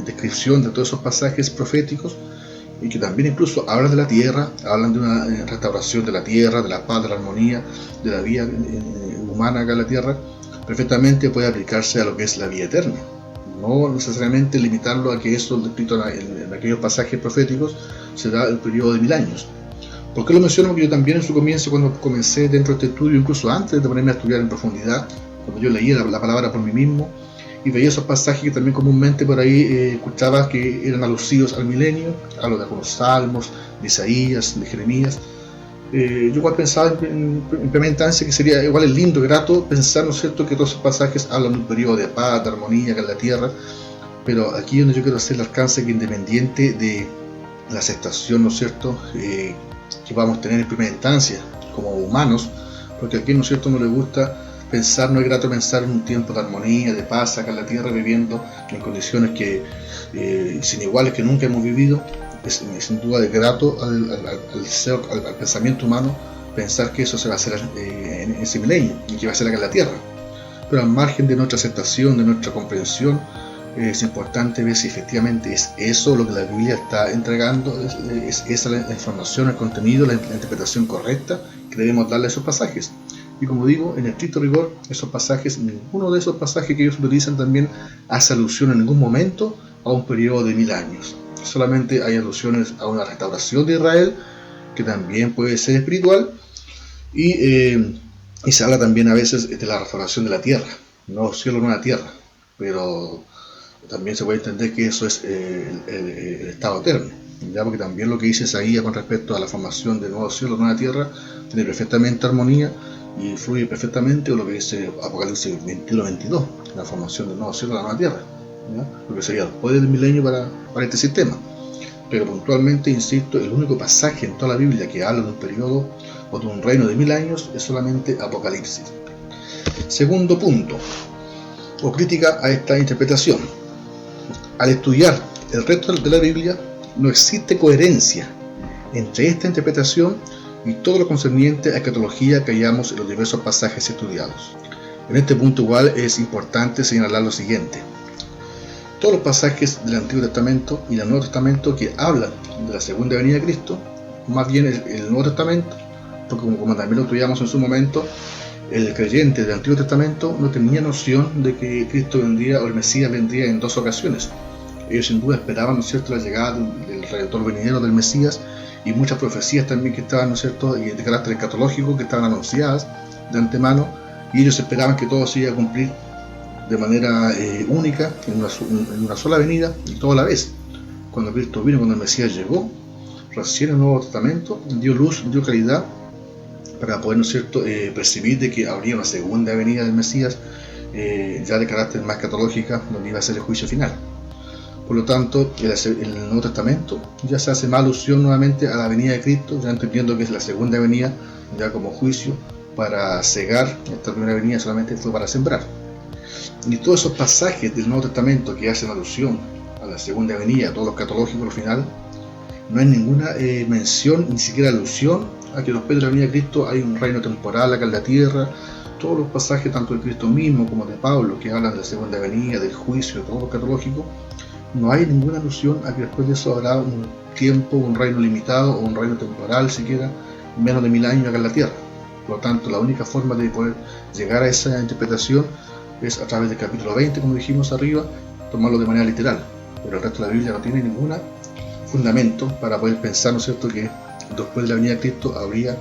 descripción de todos esos pasajes proféticos, y que también incluso hablan de la tierra, hablan de una restauración de la tierra, de la paz, de la armonía, de la vida humana acá en la tierra, perfectamente puede aplicarse a lo que es la vida eterna. No necesariamente limitarlo a que eso descrito en aquellos pasajes proféticos se da el periodo de 1000 años. ¿Por qué lo menciono? Porque yo también en su comienzo, cuando comencé dentro de este estudio, incluso antes de ponerme a estudiar en profundidad, cuando yo leía la palabra por mí mismo, y veía esos pasajes que también comúnmente por ahí escuchaba que eran alusivos al milenio, a lo de algunos salmos, de Isaías, de Jeremías. Yo igual pensaba en primera instancia que sería igual es lindo, grato pensar, ¿no es cierto?, que todos esos pasajes hablan de un periodo de paz, de armonía acá en la tierra, pero aquí es donde yo quiero hacer el alcance que independiente de la aceptación, ¿no es cierto?, que vamos a tener en primera instancia como humanos, porque aquí, ¿no es cierto?, no le gusta pensar, no es grato pensar en un tiempo de armonía, de paz acá en la tierra, viviendo en condiciones que sin iguales que nunca hemos vivido. Es sin duda de grato al pensamiento humano pensar que eso se va a hacer en ese milenio y que va a ser acá en la tierra. Pero al margen de nuestra aceptación, de nuestra comprensión, es importante ver si efectivamente es eso lo que la Biblia está entregando, es esa la información, el contenido, la interpretación correcta que debemos darle a esos pasajes. Y como digo, en estricto rigor, esos pasajes, ninguno de esos pasajes que ellos utilizan también hace alusión en ningún momento a un periodo de 1000 años. Solamente hay alusiones a una restauración de Israel, que también puede ser espiritual, y se habla también a veces de la restauración de la tierra, no cielo, nueva tierra, pero también se puede entender que eso es el estado eterno, ya, porque también lo que dice Isaías con respecto a la formación de nuevo cielo, nueva tierra, tiene perfectamente armonía y fluye perfectamente con lo que dice Apocalipsis 21-22, la formación del nuevo cielo, la nueva tierra, ¿ya? Lo que sería después del milenio para este sistema. Pero puntualmente, insisto, el único pasaje en toda la Biblia que habla de un periodo o de un reino de 1000 años es solamente Apocalipsis. Segundo punto, o crítica a esta interpretación. Al estudiar el resto de la Biblia, no existe coherencia entre esta interpretación y todo lo concerniente a escatología que hallamos en los diversos pasajes estudiados. En este punto igual es importante señalar lo siguiente. Todos los pasajes del Antiguo Testamento y del Nuevo Testamento que hablan de la segunda venida de Cristo, más bien el Nuevo Testamento, porque como también lo estudiamos en su momento, el creyente del Antiguo Testamento no tenía noción de que Cristo vendría, o el Mesías vendría en 2 ocasiones. Ellos sin duda esperaban, ¿no es cierto?, la llegada del Redentor venidero del Mesías, y muchas profecías también que estaban, ¿no es cierto?, de carácter escatológico, que estaban anunciadas de antemano, y ellos esperaban que todo se iba a cumplir de manera única, en una sola venida, y todo a la vez. Cuando Cristo vino, cuando el Mesías llegó, recién el Nuevo Testamento dio luz, dio claridad, para poder, ¿no es cierto?, percibir de que habría una segunda venida del Mesías, ya de carácter más escatológica, donde iba a ser el juicio final. Por lo tanto, en el Nuevo Testamento ya se hace más alusión nuevamente a la venida de Cristo, ya entendiendo que es la segunda venida, ya como juicio, para cegar. Esta primera venida solamente fue para sembrar. Y todos esos pasajes del Nuevo Testamento que hacen alusión a la segunda venida, todos los escatológicos al final, no hay ninguna mención, ni siquiera alusión a que después de la venida de Cristo hay un reino temporal acá en la tierra. Todos los pasajes, tanto de Cristo mismo como de Pablo, que hablan de la segunda venida, del juicio, de todo lo escatológico, no hay ninguna alusión a que después de eso habrá un tiempo, un reino limitado o un reino temporal siquiera, menos de 1000 años acá en la tierra. Por lo tanto, la única forma de poder llegar a esa interpretación es a través del capítulo 20, como dijimos arriba, tomarlo de manera literal. Pero el resto de la Biblia no tiene ningún fundamento para poder pensar, ¿no es cierto?, que después de la venida de Cristo habría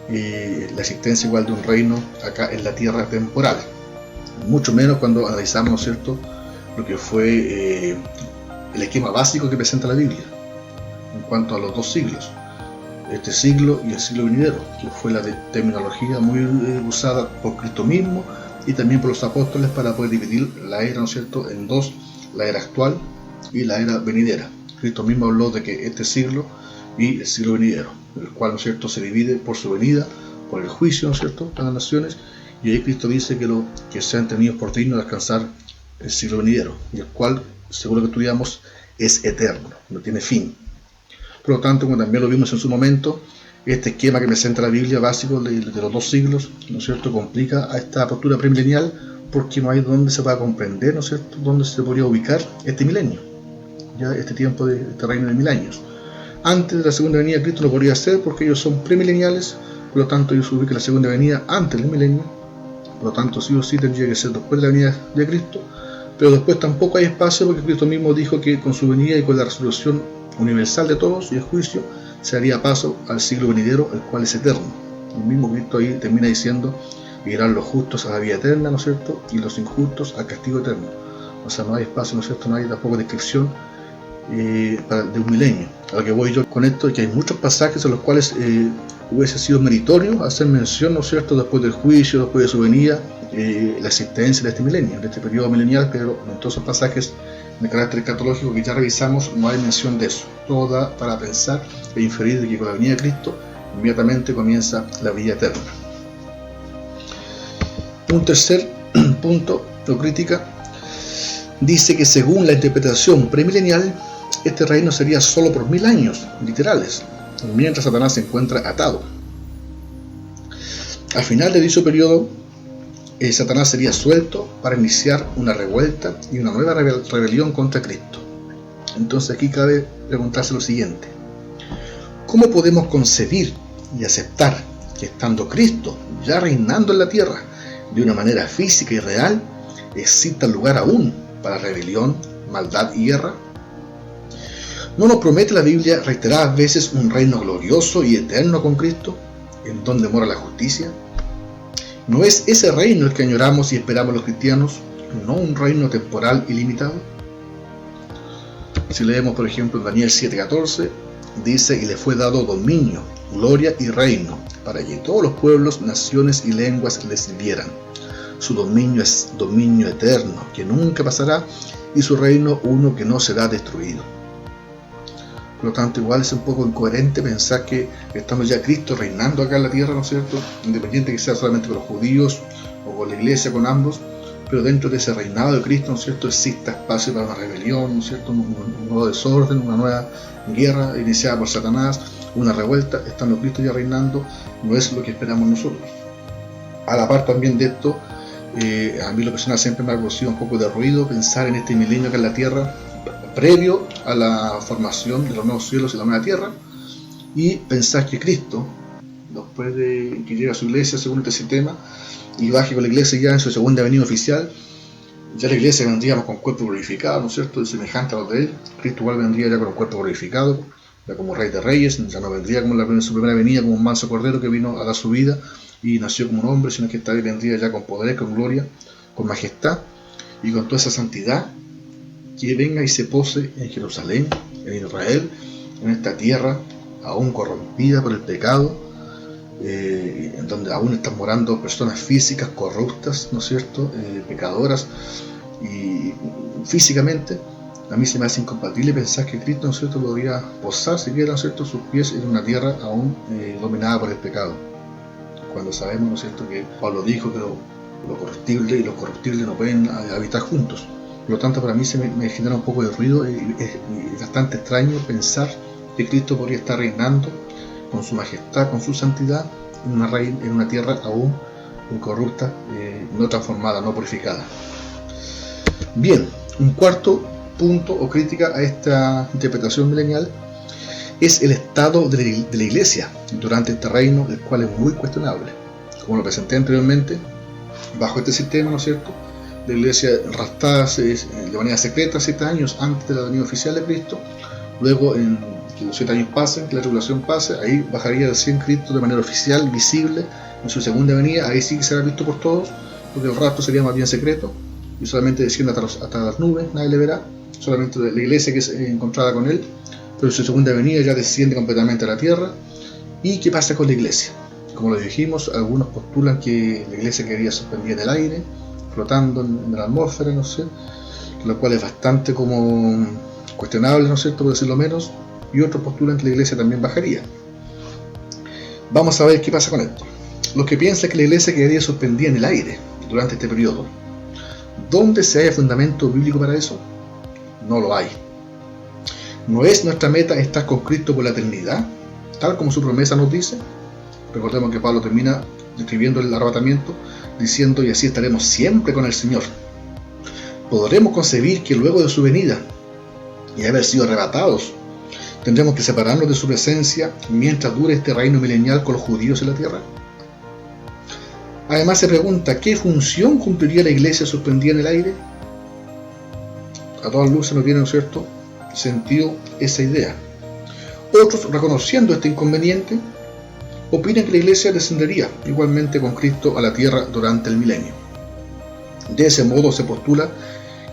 la existencia igual de un reino acá en la tierra temporal. Mucho menos cuando analizamos, ¿no es cierto?, lo que fue el esquema básico que presenta la Biblia en cuanto a los 2 siglos, este siglo y el siglo venidero, que fue la terminología muy usada por Cristo mismo y también por los apóstoles para poder dividir la era, ¿no es cierto?, en 2, la era actual y la era venidera. Cristo mismo habló de que este siglo y el siglo venidero, el cual, ¿no es cierto?, se divide por su venida, por el juicio, ¿no es cierto?, a las naciones, y ahí Cristo dice que sean tenidos por dignos de alcanzar el siglo venidero, y el cual, según lo que estudiamos, es eterno, no tiene fin. Por lo tanto, como también lo vimos en su momento, este esquema que presenta la Biblia básico de los dos siglos, ¿no es cierto?, complica a esta postura premilenial, porque no hay donde se pueda comprender, ¿no es cierto?, dónde se podría ubicar este milenio, ya este tiempo de este reino de 1000 años. Antes de la segunda venida de Cristo no podría ser, porque ellos son premileniales, por lo tanto ellos ubican la segunda venida antes del milenio, por lo tanto sí o sí tendría que ser después de la venida de Cristo, pero después tampoco hay espacio, porque Cristo mismo dijo que con su venida y con la resolución universal de todos y el juicio se haría paso al siglo venidero, el cual es eterno. El mismo Cristo ahí termina diciendo: irán los justos a la vida eterna, ¿no es cierto?, y los injustos al castigo eterno. O sea, no hay espacio, ¿no es cierto?, no hay tampoco descripción de un milenio. A lo que voy yo con esto es que hay muchos pasajes en los cuales hubiese sido meritorio hacer mención, ¿no es cierto?, después del juicio, después de su venida, la existencia de este milenio, de este periodo milenial, pero en todos esos pasajes de carácter escatológico que ya revisamos no hay mención de eso. Todo da para pensar e inferir de que con la venida de Cristo inmediatamente comienza la vida eterna. Un tercer punto o crítica dice que según la interpretación premilenial, este reino sería solo por 1000 años literales, mientras Satanás se encuentra atado. Al final de dicho periodo, Satanás sería suelto para iniciar una revuelta y una nueva rebelión contra Cristo. Entonces aquí cabe preguntarse lo siguiente: ¿cómo podemos concebir y aceptar que, estando Cristo ya reinando en la tierra de una manera física y real, exista lugar aún para rebelión, maldad y guerra? ¿No nos promete la Biblia reiteradas veces un reino glorioso y eterno con Cristo, en donde mora la justicia? ¿No es ese reino el que añoramos y esperamos los cristianos, no un reino temporal y limitado? Si leemos, por ejemplo, en Daniel 7:14, dice: y le fue dado dominio, gloria y reino, para que todos los pueblos, naciones y lenguas le sirvieran. Su dominio es dominio eterno, que nunca pasará, y su reino uno que no será destruido. Por lo tanto, igual es un poco incoherente pensar que estamos ya Cristo reinando acá en la tierra, ¿no es cierto?, independiente que sea solamente con los judíos o con la iglesia, con ambos, pero dentro de ese reinado de Cristo, ¿no es cierto?, exista espacio para una rebelión, ¿no es cierto?, un nuevo desorden, una nueva guerra iniciada por Satanás, una revuelta, estando Cristo ya reinando, no es lo que esperamos nosotros. A la par también de esto, a mí lo personal siempre me ha producido un poco de ruido pensar en este milenio acá en la tierra, previo a la formación de los nuevos cielos y la nueva tierra, y pensar que Cristo, después de que llegue a su iglesia según este sistema y baje con la iglesia ya en su segunda venida oficial, ya la iglesia vendría con cuerpo glorificado, ¿no es cierto?, semejante a los de él. Cristo igual vendría ya con un cuerpo glorificado, ya como Rey de Reyes, ya no vendría como en su primera venida como un manso cordero que vino a dar su vida y nació como un hombre, sino que esta vez vendría ya con poder, con gloria, con majestad y con toda esa santidad, que venga y se pose en Jerusalén, en Israel, en esta tierra aún corrompida por el pecado, en donde aún están morando personas físicas corruptas, ¿no es cierto?, pecadoras, y físicamente a mí se me hace incompatible pensar que Cristo, ¿no es cierto?, podría posar siquiera, ¿no es cierto?, sus pies en una tierra aún dominada por el pecado, cuando sabemos, ¿no es cierto?, que Pablo dijo que lo corruptible y lo corruptible no pueden habitar juntos. Por lo tanto, para mí se me genera un poco de ruido y es bastante extraño pensar que Cristo podría estar reinando con su majestad, con su santidad, en una tierra aún incorrupta, no transformada, no purificada. Bien, un cuarto punto o crítica a esta interpretación milenial es el estado de la iglesia durante este reino, el cual es muy cuestionable. Como lo presenté anteriormente, bajo este sistema, ¿no es cierto?, la iglesia raptada de manera secreta 7 años antes de la venida oficial de Cristo. Luego, en que los 7 años pasen, que la tribulación pase, ahí bajaría recién Cristo de manera oficial, visible, en su segunda venida. Ahí sí que será visto por todos, porque el rapto sería más bien secreto y solamente desciende hasta las nubes, nadie le verá, solamente la iglesia que es encontrada con él. Pero en su segunda venida ya desciende completamente a la tierra. ¿Y qué pasa con la iglesia? Como lo dijimos, algunos postulan que la iglesia quedaría suspendida en el aire, flotando en la atmósfera, no sé, lo cual es bastante como cuestionables, ¿no es cierto?, por decirlo menos, y otros postulan que la iglesia también bajaría. Vamos a ver qué pasa con esto. Los que piensan que la iglesia quedaría suspendida en el aire durante este periodo, ¿dónde se halla fundamento bíblico para eso? No lo hay. ¿No es nuestra meta estar con Cristo por la eternidad, tal como su promesa nos dice? Recordemos que Pablo termina describiendo el arrebatamiento diciendo: y así estaremos siempre con el Señor. ¿Podremos concebir que luego de su venida y haber sido arrebatados, tendremos que separarnos de su presencia mientras dure este reino milenial con los judíos en la tierra? Además se pregunta, ¿qué función cumpliría la iglesia suspendida en el aire? A todas luces no tiene, ¿no es cierto?, sentido esa idea. Otros, reconociendo este inconveniente, opinan que la iglesia descendería igualmente con Cristo a la tierra durante el milenio. De ese modo se postula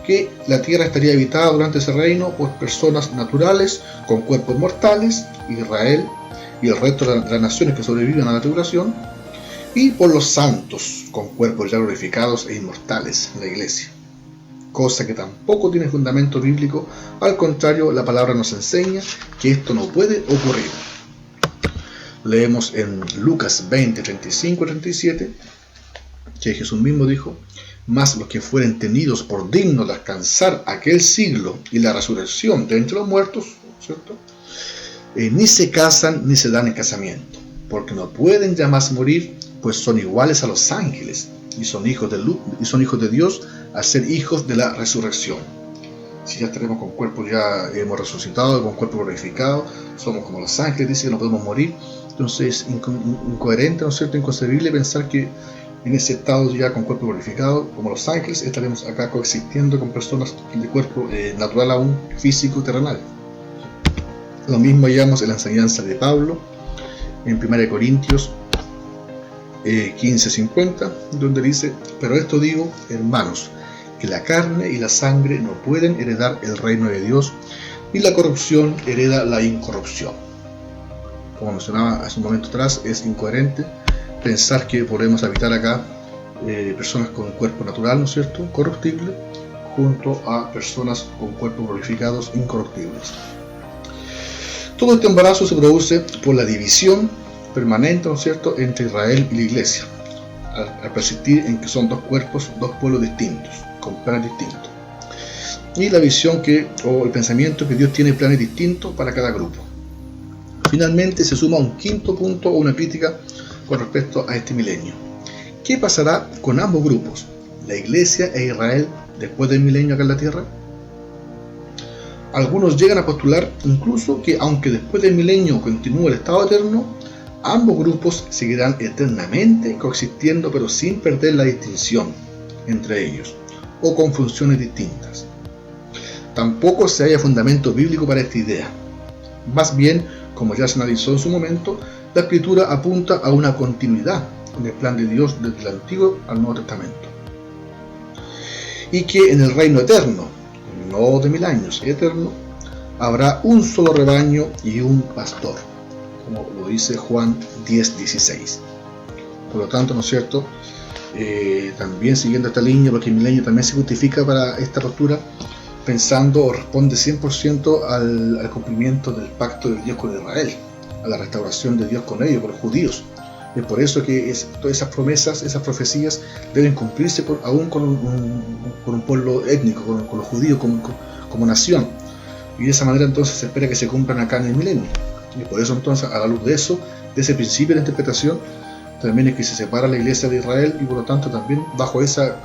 que la tierra estaría habitada durante ese reino por personas naturales con cuerpos mortales, Israel y el resto de las naciones que sobreviven a la tribulación, y por los santos con cuerpos ya glorificados e inmortales, la iglesia. Cosa que tampoco tiene fundamento bíblico, al contrario, la palabra nos enseña que esto no puede ocurrir. Leemos en Lucas 20, 35 y 37, que Jesús mismo dijo: mas los que fueren tenidos por dignos de alcanzar aquel siglo y la resurrección de entre los muertos, ¿cierto?, ni se casan ni se dan en casamiento, porque no pueden ya más morir, pues son iguales a los ángeles, y son hijos de Dios, al ser hijos de la resurrección. Si ya estaremos con cuerpos, ya hemos resucitado, con cuerpo glorificado, somos como los ángeles, dice que no podemos morir. Entonces es incoherente, ¿no es cierto?, inconcebible pensar que en ese estado ya con cuerpo glorificado, como los ángeles, estaremos acá coexistiendo con personas de cuerpo natural aún, físico, terrenal. Lo mismo hallamos en la enseñanza de Pablo, en 1 Corintios 15:50, donde dice: pero esto digo, hermanos, que la carne y la sangre no pueden heredar el reino de Dios, y la corrupción hereda la incorrupción. Como mencionaba hace un momento atrás, es incoherente pensar que podemos habitar acá personas con un cuerpo natural, ¿no es cierto?, corruptible, junto a personas con cuerpos glorificados, incorruptibles. Todo este embarazo se produce por la división permanente, ¿no es cierto?, entre Israel y la iglesia, al persistir en que son dos cuerpos, dos pueblos distintos, con planes distintos. Y la visión o el pensamiento que Dios tiene planes distintos para cada grupo. Finalmente se suma un quinto punto o una crítica con respecto a este milenio. ¿Qué pasará con ambos grupos, la iglesia e Israel, después del milenio acá en la tierra? Algunos llegan a postular incluso que aunque después del milenio continúe el estado eterno, ambos grupos seguirán eternamente coexistiendo, pero sin perder la distinción entre ellos, o con funciones distintas. Tampoco se halla fundamento bíblico para esta idea. Más bien, como ya se analizó en su momento, la Escritura apunta a una continuidad en el plan de Dios desde el Antiguo al Nuevo Testamento. Y que en el reino eterno, no de 1000 años, eterno, habrá un solo rebaño y un pastor, como lo dice Juan 10:16. Por lo tanto, ¿no es cierto?, también siguiendo esta línea, porque el milenio también se justifica para esta postura, pensando o responde 100% al cumplimiento del pacto de Dios con Israel, a la restauración de Dios con ellos, con los judíos. Es por eso que todas esas promesas, esas profecías deben cumplirse aún con un pueblo étnico, con los judíos como nación. Y de esa manera entonces se espera que se cumplan acá en el milenio. Y por eso entonces, a la luz de eso, de ese principio de interpretación, también es que se separa la iglesia de Israel, y por lo tanto también bajo esa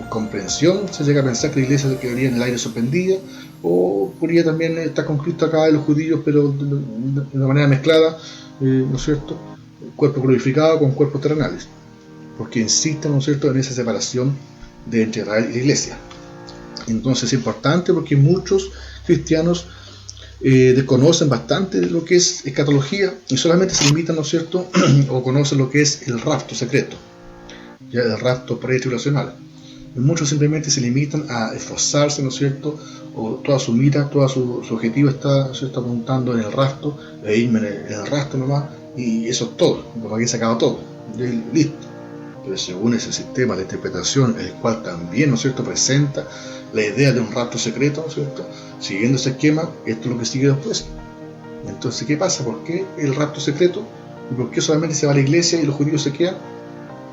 comprensión se llega a pensar que la iglesia quedaría en el aire suspendida, o podría también estar con Cristo acá en los judíos, pero de una manera mezclada, ¿no es cierto?, cuerpos glorificados con cuerpos terrenales, porque insisten, ¿no es cierto?, en esa separación entre Israel y la iglesia. Entonces es importante porque muchos cristianos desconocen bastante de lo que es escatología y solamente se limitan, ¿no es cierto?, o conocen lo que es el rapto secreto, ya el rapto pre-tribulacional. Y muchos simplemente se limitan a esforzarse, ¿no es cierto?, o toda su mira, todo su objetivo está, ¿cierto?, apuntando en el rapto, e irme en el rapto nomás, y eso es todo, porque aquí se acaba todo, y listo. pero según ese sistema de interpretación, el cual también, ¿no es cierto?, presenta la idea de un rapto secreto, ¿no es cierto?, siguiendo ese esquema, esto es lo que sigue después. Entonces, ¿qué pasa? ¿Por qué el rapto secreto? ¿Y por qué solamente se va a la iglesia y los judíos se quedan?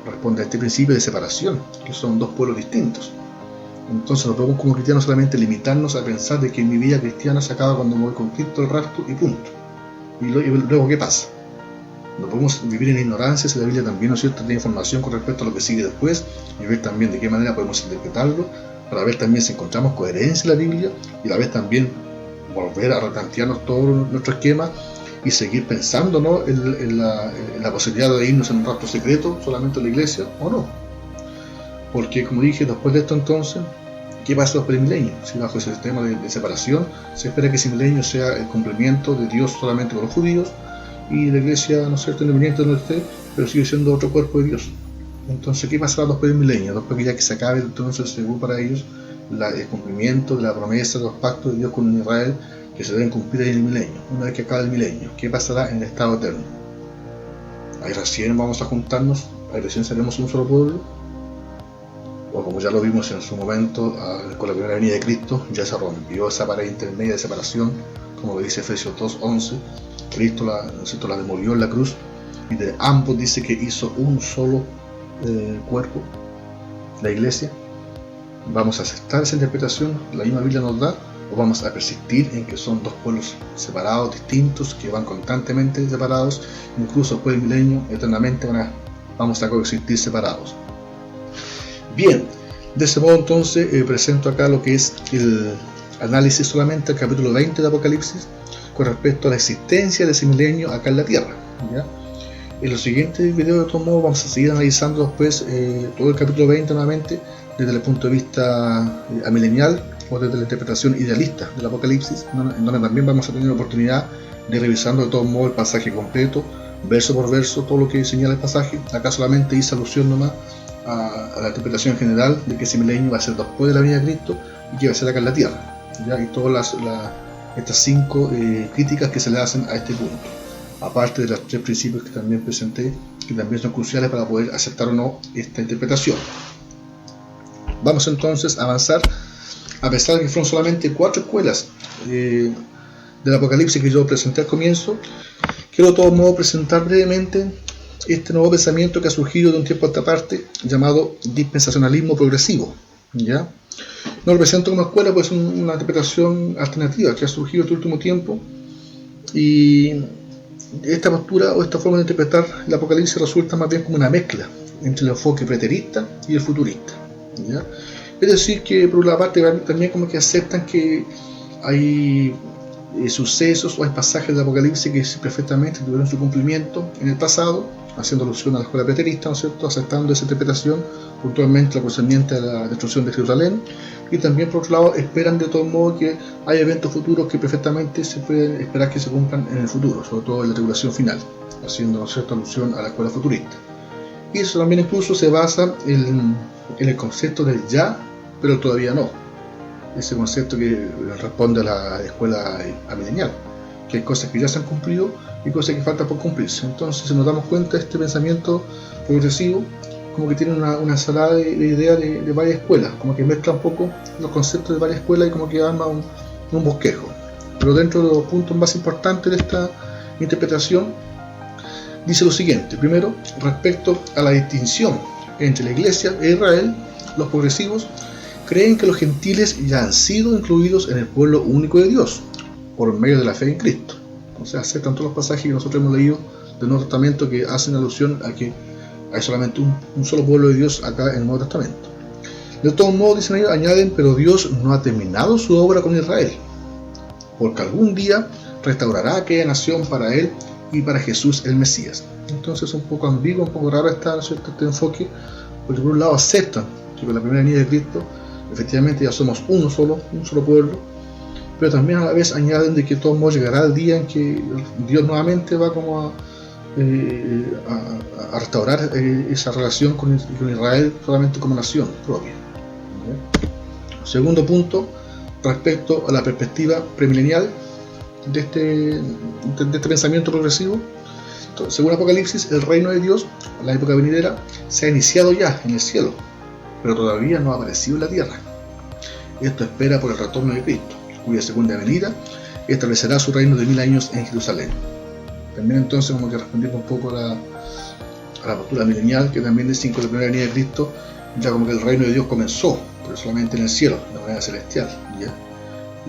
Responde a este principio de separación, que son dos pueblos distintos. Entonces no podemos como cristianos solamente limitarnos a pensar de que mi vida cristiana se acaba cuando me voy con Cristo el rapto y punto. Y luego, ¿qué pasa? No podemos vivir en ignorancia si la Biblia también, ¿no es cierto?, tiene información con respecto a lo que sigue después, y ver también de qué manera podemos interpretarlo, para ver también si encontramos coherencia en la Biblia, y a la vez también volver a replantearnos todo nuestro esquema y seguir pensando, ¿no?, en la posibilidad de irnos en un rapto secreto solamente en la iglesia, o no. Porque, como dije, después de esto entonces, ¿qué pasa después del milenio? Si bajo ese sistema de separación se espera que ese milenio sea el cumplimiento de Dios solamente con los judíos, y la iglesia, ¿no es cierto?, independiente de donde esté, pero sigue siendo otro cuerpo de Dios. Entonces, ¿qué pasará después del milenio? Después que ya que se acabe, entonces, según para ellos, el cumplimiento de la promesa de los pactos de Dios con Israel, que se deben cumplir en el milenio, una vez que acabe el milenio. ¿Qué pasará en el estado eterno? Ahí recién vamos a juntarnos, ahí recién seremos un solo pueblo, o como ya lo vimos en su momento con la primera venida de Cristo, ya se rompió esa pared intermedia de separación, como lo dice Efesios 2:11. Cristo la demolió en la cruz, y de ambos dice que hizo un solo cuerpo, la iglesia. ¿Vamos a aceptar esa interpretación la misma Biblia nos da, o vamos a persistir en que son dos pueblos separados, distintos, que van constantemente separados, incluso después del milenio, eternamente vamos a coexistir separados? Bien, de ese modo entonces presento acá lo que es el análisis solamente del capítulo 20 de Apocalipsis con respecto a la existencia de ese milenio acá en la tierra, ¿ya? En los siguientes videos, de todos modos, vamos a seguir analizando después todo el capítulo 20 nuevamente desde el punto de vista amilenial, o desde la interpretación idealista del Apocalipsis, en donde también vamos a tener la oportunidad de revisando de todos modos el pasaje completo, verso por verso, todo lo que señala el pasaje. Acá solamente hice alusión nomás a la interpretación general de que ese milenio va a ser después de la venida de Cristo y que va a ser acá en la tierra, ¿ya? Y todas estas 5 críticas que se le hacen a este punto, aparte de los 3 principios que también presenté, que también son cruciales para poder aceptar o no esta interpretación. Vamos entonces a avanzar, a pesar de que fueron solamente 4 escuelas del Apocalipsis que yo presenté al comienzo. Quiero de todos modos presentar brevemente este nuevo pensamiento que ha surgido de un tiempo a esta parte, llamado dispensacionalismo progresivo, ¿ya? No lo presento como escuela, pues es una interpretación alternativa que ha surgido este último tiempo, y esta postura o esta forma de interpretar el Apocalipsis resulta más bien como una mezcla entre el enfoque preterista y el futurista, ¿ya? Es decir, que por una parte también como que aceptan que hay sucesos o hay pasajes del Apocalipsis que perfectamente tuvieron su cumplimiento en el pasado, haciendo alusión a la escuela preterista, ¿no es cierto?, aceptando esa interpretación, puntualmente la concerniente a la destrucción de Jerusalén, y también por otro lado esperan de todo modo que hay eventos futuros que perfectamente se pueden esperar que se cumplan en el futuro, sobre todo en la tribulación final, haciendo, ¿no es cierto?, alusión a la escuela futurista. Y eso también incluso se basa en el concepto del ya, pero todavía no. Ese concepto que responde a la escuela amilenial, que hay cosas que ya se han cumplido y cosas que faltan por cumplirse. Entonces, si nos damos cuenta, este pensamiento progresivo como que tiene una ensalada de ideas de varias escuelas, como que mezcla un poco los conceptos de varias escuelas y como que arma un bosquejo. Pero dentro de los puntos más importantes de esta interpretación, dice lo siguiente. Primero, respecto a la distinción entre la Iglesia e Israel, los progresivos creen que los gentiles ya han sido incluidos en el pueblo único de Dios por medio de la fe en Cristo. O sea, aceptan todos los pasajes que nosotros hemos leído del Nuevo Testamento que hacen alusión a que hay solamente un solo pueblo de Dios acá en el Nuevo Testamento. De todos modos, dicen ellos, añaden, pero Dios no ha terminado su obra con Israel, porque algún día restaurará aquella nación para él y para Jesús el Mesías. Entonces es un poco ambiguo, un poco raro este enfoque, porque por un lado aceptan que con la primera venida de Cristo efectivamente ya somos un solo pueblo, pero también a la vez añaden de que de todos modos llegará el día en que Dios nuevamente va como a restaurar esa relación con Israel solamente como nación propia. Segundo punto, respecto a la perspectiva premilenial de este pensamiento progresivo, Según Apocalipsis, el reino de Dios, la época venidera, se ha iniciado ya en el cielo, pero todavía no ha aparecido en la tierra. Esto espera por el retorno de Cristo, cuya segunda venida establecerá su reino de 1000 años en Jerusalén. También entonces, como que respondiendo un poco a la postura milenial, que también decía que la primera venida de Cristo, ya como que el reino de Dios comenzó, pero solamente en el cielo, de manera celestial, ¿ya?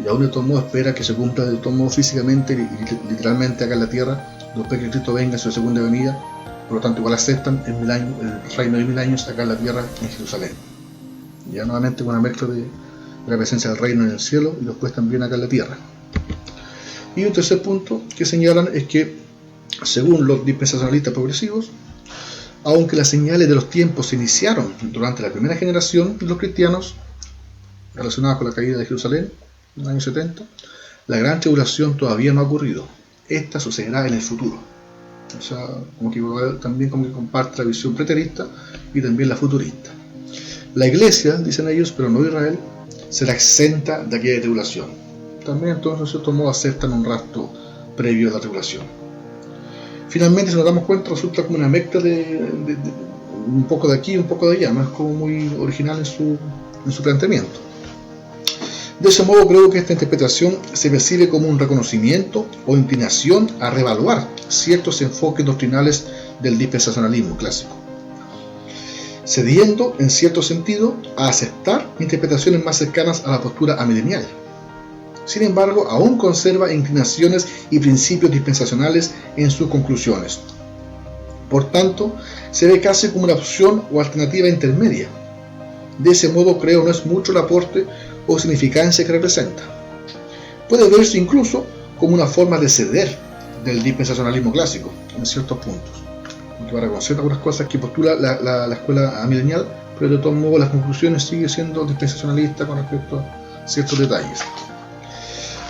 Y aún de todo modo espera que se cumpla de todo modo físicamente y literalmente acá en la tierra, después que Cristo venga en su segunda venida. Por lo tanto, igual aceptan el reino de 1000 años acá en la tierra, en Jerusalén. Ya nuevamente con una mezcla de la presencia del reino en el cielo y después también acá en la tierra. Y un tercer punto que señalan es que, según los dispensacionalistas progresivos, aunque las señales de los tiempos se iniciaron durante la primera generación de los cristianos, relacionadas con la caída de Jerusalén en el año 70, la gran tribulación todavía no ha ocurrido. Esta sucederá en el futuro. O sea, también como que comparte la visión preterista y también la futurista. La iglesia, dicen ellos, pero no Israel, será exenta de aquella tribulación. También entonces, de cierto modo, aceptan un rapto previo a la tribulación. Finalmente, si nos damos cuenta, resulta como una mezcla de un poco de aquí y un poco de allá, no es como muy original en su planteamiento. De ese modo, creo que esta interpretación se percibe como un reconocimiento o inclinación a reevaluar ciertos enfoques doctrinales del dispensacionalismo clásico, cediendo, en cierto sentido, a aceptar interpretaciones más cercanas a la postura amilenial. Sin embargo, aún conserva inclinaciones y principios dispensacionales en sus conclusiones. Por tanto, se ve casi como una opción o alternativa intermedia. De ese modo, creo no es mucho el aporte o significancia que representa. Puede verse incluso como una forma de ceder del dispensacionalismo clásico en ciertos puntos, porque va a reconocer algunas cosas que postula la escuela amilenial, pero de todos modos las conclusiones sigue siendo dispensacionalista con respecto a ciertos detalles.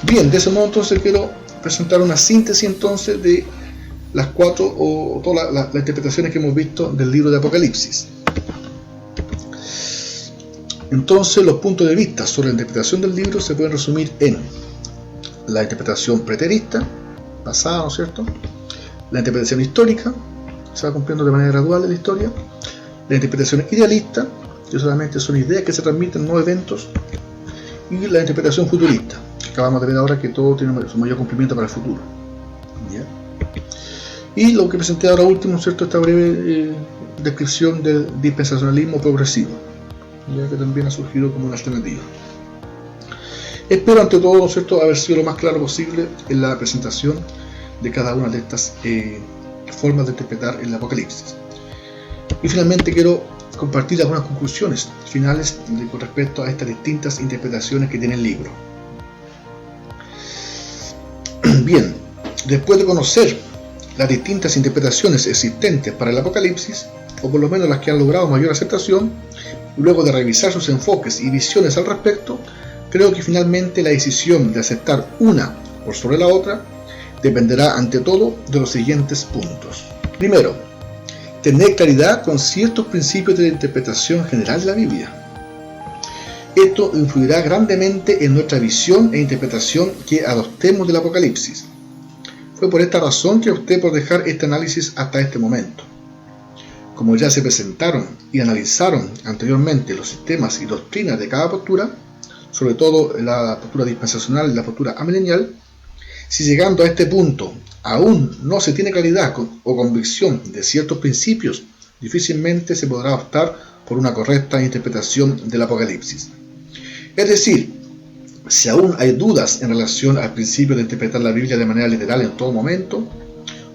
Bien, de ese modo entonces quiero presentar una síntesis entonces de las cuatro o todas las interpretaciones que hemos visto del libro de Apocalipsis. Entonces, los puntos de vista sobre la interpretación del libro se pueden resumir en la interpretación preterista, basada, ¿no es cierto?, la interpretación histórica, que se va cumpliendo de manera gradual en la historia, la interpretación idealista, que solamente son ideas que se transmiten, no eventos, y la interpretación futurista, que acabamos de ver ahora que todo tiene su mayor cumplimiento para el futuro. ¿Ya? Y lo que presenté ahora último, ¿no es cierto?, esta breve descripción del dispensacionalismo progresivo, ya que también ha surgido como una alternativa. Espero ante todo, ¿no es cierto?, haber sido lo más claro posible en la presentación de cada una de estas formas de interpretar el Apocalipsis. Y finalmente quiero compartir algunas conclusiones finales con respecto a estas distintas interpretaciones que tiene el libro. Bien, después de conocer las distintas interpretaciones existentes para el Apocalipsis, o por lo menos las que han logrado mayor aceptación, luego de revisar sus enfoques y visiones al respecto, creo que finalmente la decisión de aceptar una por sobre la otra dependerá ante todo de los siguientes puntos. Primero, tener claridad con ciertos principios de la interpretación general de la Biblia. Esto influirá grandemente en nuestra visión e interpretación que adoptemos del Apocalipsis. Fue por esta razón que opté por dejar este análisis hasta este momento. Como ya se presentaron y analizaron anteriormente los sistemas y doctrinas de cada postura, sobre todo la postura dispensacional y la postura amilenial, si llegando a este punto aún no se tiene claridad o convicción de ciertos principios, difícilmente se podrá optar por una correcta interpretación del Apocalipsis. Es decir, si aún hay dudas en relación al principio de interpretar la Biblia de manera literal en todo momento,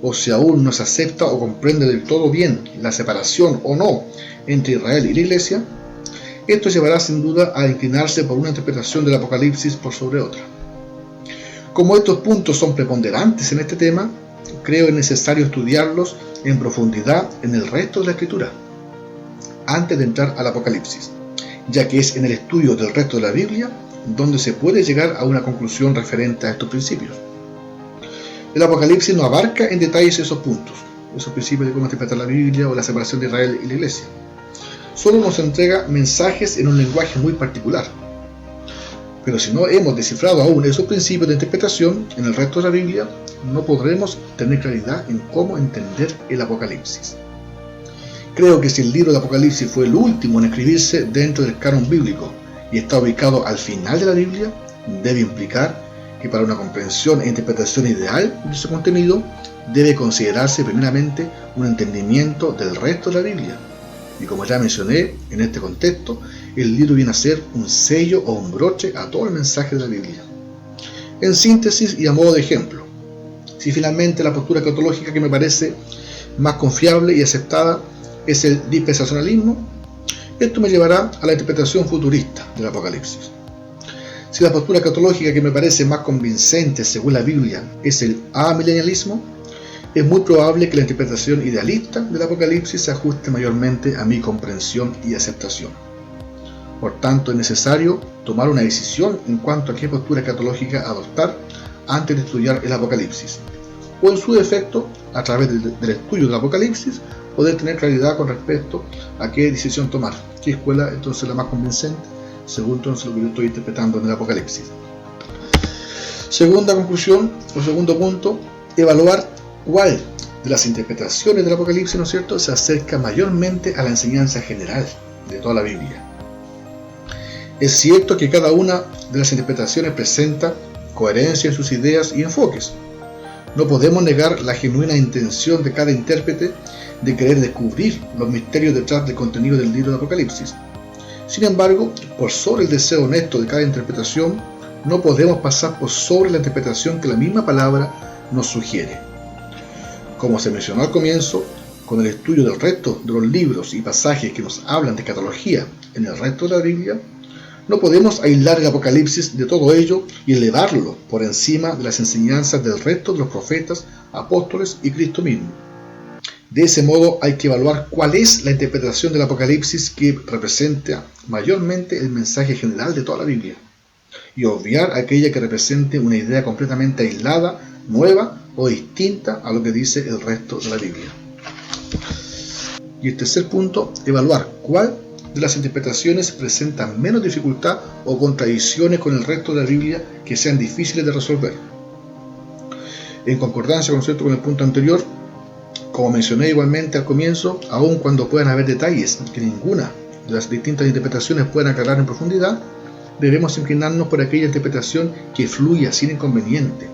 o si aún no se acepta o comprende del todo bien la separación o no entre Israel y la Iglesia, esto llevará sin duda a inclinarse por una interpretación del Apocalipsis por sobre otra. Como estos puntos son preponderantes en este tema, creo es necesario estudiarlos en profundidad en el resto de la Escritura, antes de entrar al Apocalipsis, ya que es en el estudio del resto de la Biblia donde se puede llegar a una conclusión referente a estos principios. El Apocalipsis no abarca en detalles esos puntos, esos principios de cómo interpretar la Biblia o la separación de Israel y la Iglesia. Solo nos entrega mensajes en un lenguaje muy particular. Pero si no hemos descifrado aún esos principios de interpretación en el resto de la Biblia, no podremos tener claridad en cómo entender el Apocalipsis. Creo que si el libro de Apocalipsis fue el último en escribirse dentro del canon bíblico y está ubicado al final de la Biblia, debe implicar que para una comprensión e interpretación ideal de su contenido, debe considerarse primeramente un entendimiento del resto de la Biblia. Y como ya mencioné, en este contexto, el libro viene a ser un sello o un broche a todo el mensaje de la Biblia. En síntesis y a modo de ejemplo, si finalmente la postura escatológica que me parece más confiable y aceptada es el dispensacionalismo, esto me llevará a la interpretación futurista del Apocalipsis. Si la postura escatológica que me parece más convincente según la Biblia es el amilenialismo, es muy probable que la interpretación idealista del Apocalipsis se ajuste mayormente a mi comprensión y aceptación. Por tanto, es necesario tomar una decisión en cuanto a qué postura escatológica adoptar antes de estudiar el Apocalipsis, o en su defecto, a través del estudio del Apocalipsis, poder tener claridad con respecto a qué decisión tomar, qué escuela entonces la más convincente, según entonces lo que yo estoy interpretando en el Apocalipsis. Segunda conclusión, o segundo punto, evaluar cuál de las interpretaciones del Apocalipsis, ¿no es cierto?, se acerca mayormente a la enseñanza general de toda la Biblia. Es cierto que cada una de las interpretaciones presenta coherencia en sus ideas y enfoques. No podemos negar la genuina intención de cada intérprete de querer descubrir los misterios detrás del contenido del libro de Apocalipsis. Sin embargo, por sobre el deseo honesto de cada interpretación, no podemos pasar por sobre la interpretación que la misma palabra nos sugiere. Como se mencionó al comienzo, con el estudio del resto de los libros y pasajes que nos hablan de escatología en el resto de la Biblia, no podemos aislar el Apocalipsis de todo ello y elevarlo por encima de las enseñanzas del resto de los profetas, apóstoles y Cristo mismo. De ese modo hay que evaluar cuál es la interpretación del Apocalipsis que representa mayormente el mensaje general de toda la Biblia, y obviar aquella que represente una idea completamente aislada, nueva o distinta a lo que dice el resto de la Biblia. Y el tercer punto, evaluar cuál de las interpretaciones presentan menos dificultad o contradicciones con el resto de la Biblia que sean difíciles de resolver. En concordancia con el punto anterior, como mencioné igualmente al comienzo, aun cuando puedan haber detalles que ninguna de las distintas interpretaciones puedan aclarar en profundidad, debemos inclinarnos por aquella interpretación que fluya sin inconveniente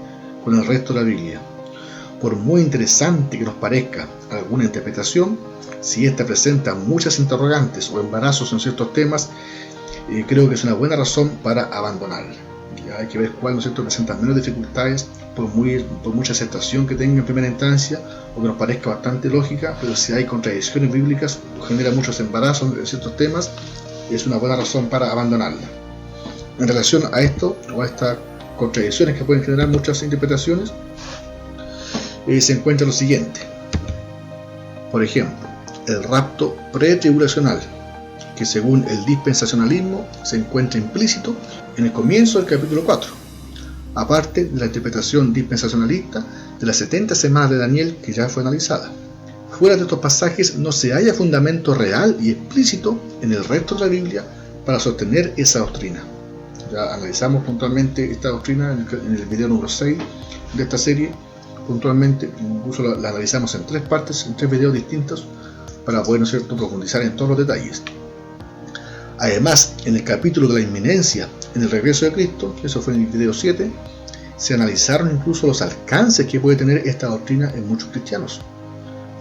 con el resto de la Biblia. Por muy interesante que nos parezca alguna interpretación, si ésta presenta muchas interrogantes o embarazos en ciertos temas, creo que es una buena razón para abandonarla. Ya hay que ver cuál, ¿no es cierto?, presenta menos dificultades, por mucha aceptación que tenga en primera instancia o que nos parezca bastante lógica, pero si hay contradicciones bíblicas o genera muchos embarazos en ciertos temas, es una buena razón para abandonarla. En relación a esto o a estas contradicciones que pueden generar muchas interpretaciones, se encuentra lo siguiente. Por ejemplo, el rapto pretribulacional, que según el dispensacionalismo se encuentra implícito en el comienzo del capítulo 4, aparte de la interpretación dispensacionalista de las 70 semanas de Daniel que ya fue analizada. Fuera de estos pasajes no se halla fundamento real y explícito en el resto de la Biblia para sostener esa doctrina. Ya analizamos puntualmente esta doctrina en el video número 6 de esta serie, puntualmente, incluso la analizamos en 3 partes, en 3 videos distintos, para poder, ¿no es cierto?, profundizar en todos los detalles. Además, en el capítulo de la inminencia en el regreso de Cristo, eso fue en el video 7, se analizaron incluso los alcances que puede tener esta doctrina en muchos cristianos,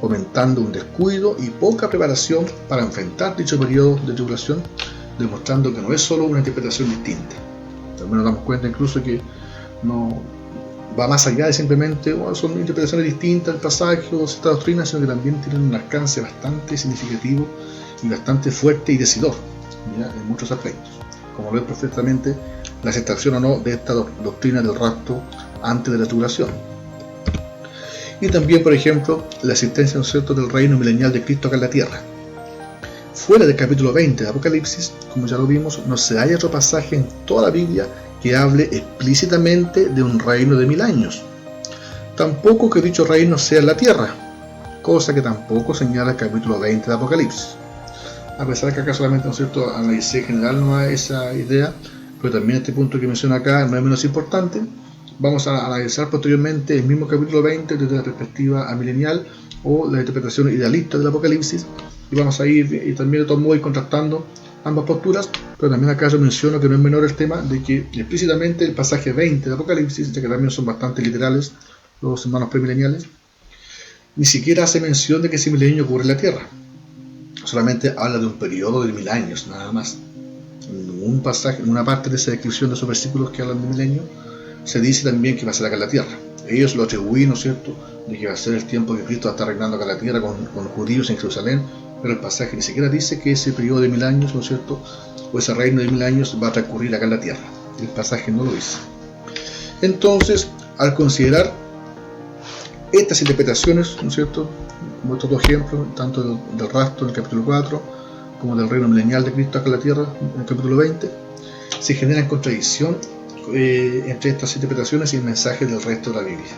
fomentando un descuido y poca preparación para enfrentar dicho periodo de tribulación, demostrando que no es solo una interpretación distinta. También nos damos cuenta incluso que no va más allá de simplemente son interpretaciones distintas del pasaje o esta doctrina, sino que también tienen un alcance bastante significativo y bastante fuerte y decidor, ¿ya?, en muchos aspectos, como ver perfectamente la aceptación o no de esta doctrina del rapto antes de la tribulación. Y también, por ejemplo, la existencia, ¿no es cierto?, del reino milenial de Cristo acá en la tierra. Fuera del capítulo 20 de Apocalipsis, como ya lo vimos, no se halla otro pasaje en toda la Biblia que hable explícitamente de un reino de 1000 años. Tampoco que dicho reino sea en la tierra, cosa que tampoco señala el capítulo 20 de Apocalipsis. A pesar que acá solamente, ¿no es cierto?, analicé en general no esa idea, pero también este punto que menciono acá no es menos importante. Vamos a analizar posteriormente el mismo capítulo 20 desde la perspectiva amilenial o la interpretación idealista del Apocalipsis, y vamos a ir y también de todos modos ir contrastando ambas posturas, pero también acá yo menciono que no es menor el tema de que explícitamente el pasaje 20 del Apocalipsis, ya que también son bastante literales los hermanos premileniales, ni siquiera hace mención de que ese milenio ocurre en la Tierra, solamente habla de un periodo de 1000 años, nada más. En un pasaje, en una parte de esa descripción de esos versículos que hablan de milenio, se dice también que va a ser acá en la Tierra. Ellos lo atribuyen, ¿no es cierto?, de que va a ser el tiempo que Cristo va a estar reinando acá en la Tierra con judíos en Jerusalén, pero el pasaje ni siquiera dice que ese periodo de 1000 años, ¿no es cierto?, o ese reino de 1000 años va a transcurrir acá en la Tierra. El pasaje no lo dice. Entonces, al considerar estas interpretaciones, ¿no es cierto?, como estos dos ejemplos, tanto del rapto en el capítulo 4, como del reino milenial de Cristo acá en la Tierra en el capítulo 20, se genera en contradicción entre estas interpretaciones y el mensaje del resto de la Biblia.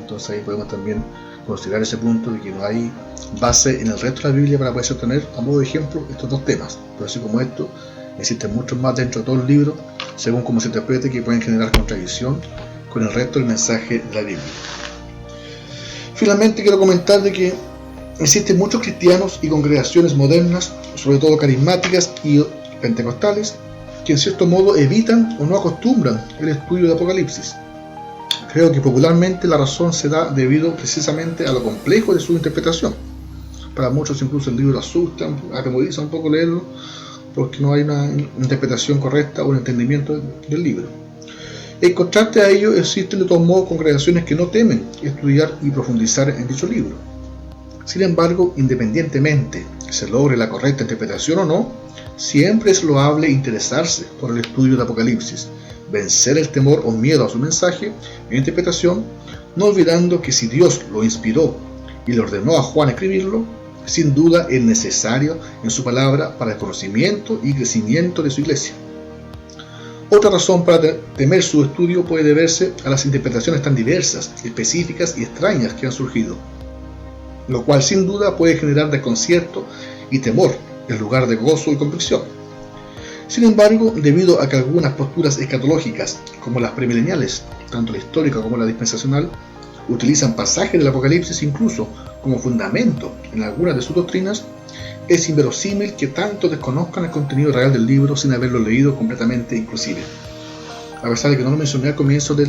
Entonces ahí podemos también considerar ese punto de que no hay base en el resto de la Biblia para poder sostener, a modo de ejemplo, estos dos temas. Pero así como esto, existen muchos más dentro de todo el libro, según cómo se interprete, que pueden generar contradicción con el resto del mensaje de la Biblia. Finalmente quiero comentar de que existen muchos cristianos y congregaciones modernas, sobre todo carismáticas y pentecostales, que en cierto modo evitan o no acostumbran el estudio de Apocalipsis. Creo que popularmente la razón se da debido precisamente a lo complejo de su interpretación. Para muchos incluso el libro asusta, atemoriza un poco leerlo, porque no hay una interpretación correcta o un entendimiento del libro. En contraste a ello, existen de todos modos congregaciones que no temen estudiar y profundizar en dicho libro. Sin embargo, independientemente que se logre la correcta interpretación o no, siempre es loable interesarse por el estudio de Apocalipsis, vencer el temor o miedo a su mensaje e interpretación, no olvidando que si Dios lo inspiró y le ordenó a Juan escribirlo, sin duda es necesario en su palabra para el conocimiento y crecimiento de su iglesia. Otra razón para temer su estudio puede deberse a las interpretaciones tan diversas, específicas y extrañas que han surgido, lo cual sin duda puede generar desconcierto y temor en lugar de gozo y convicción. Sin embargo, debido a que algunas posturas escatológicas, como las premileniales, tanto la histórica como la dispensacional, utilizan pasajes del Apocalipsis incluso como fundamento en algunas de sus doctrinas, es inverosímil que tanto desconozcan el contenido real del libro sin haberlo leído completamente inclusive. A pesar de que no lo mencioné al comienzo de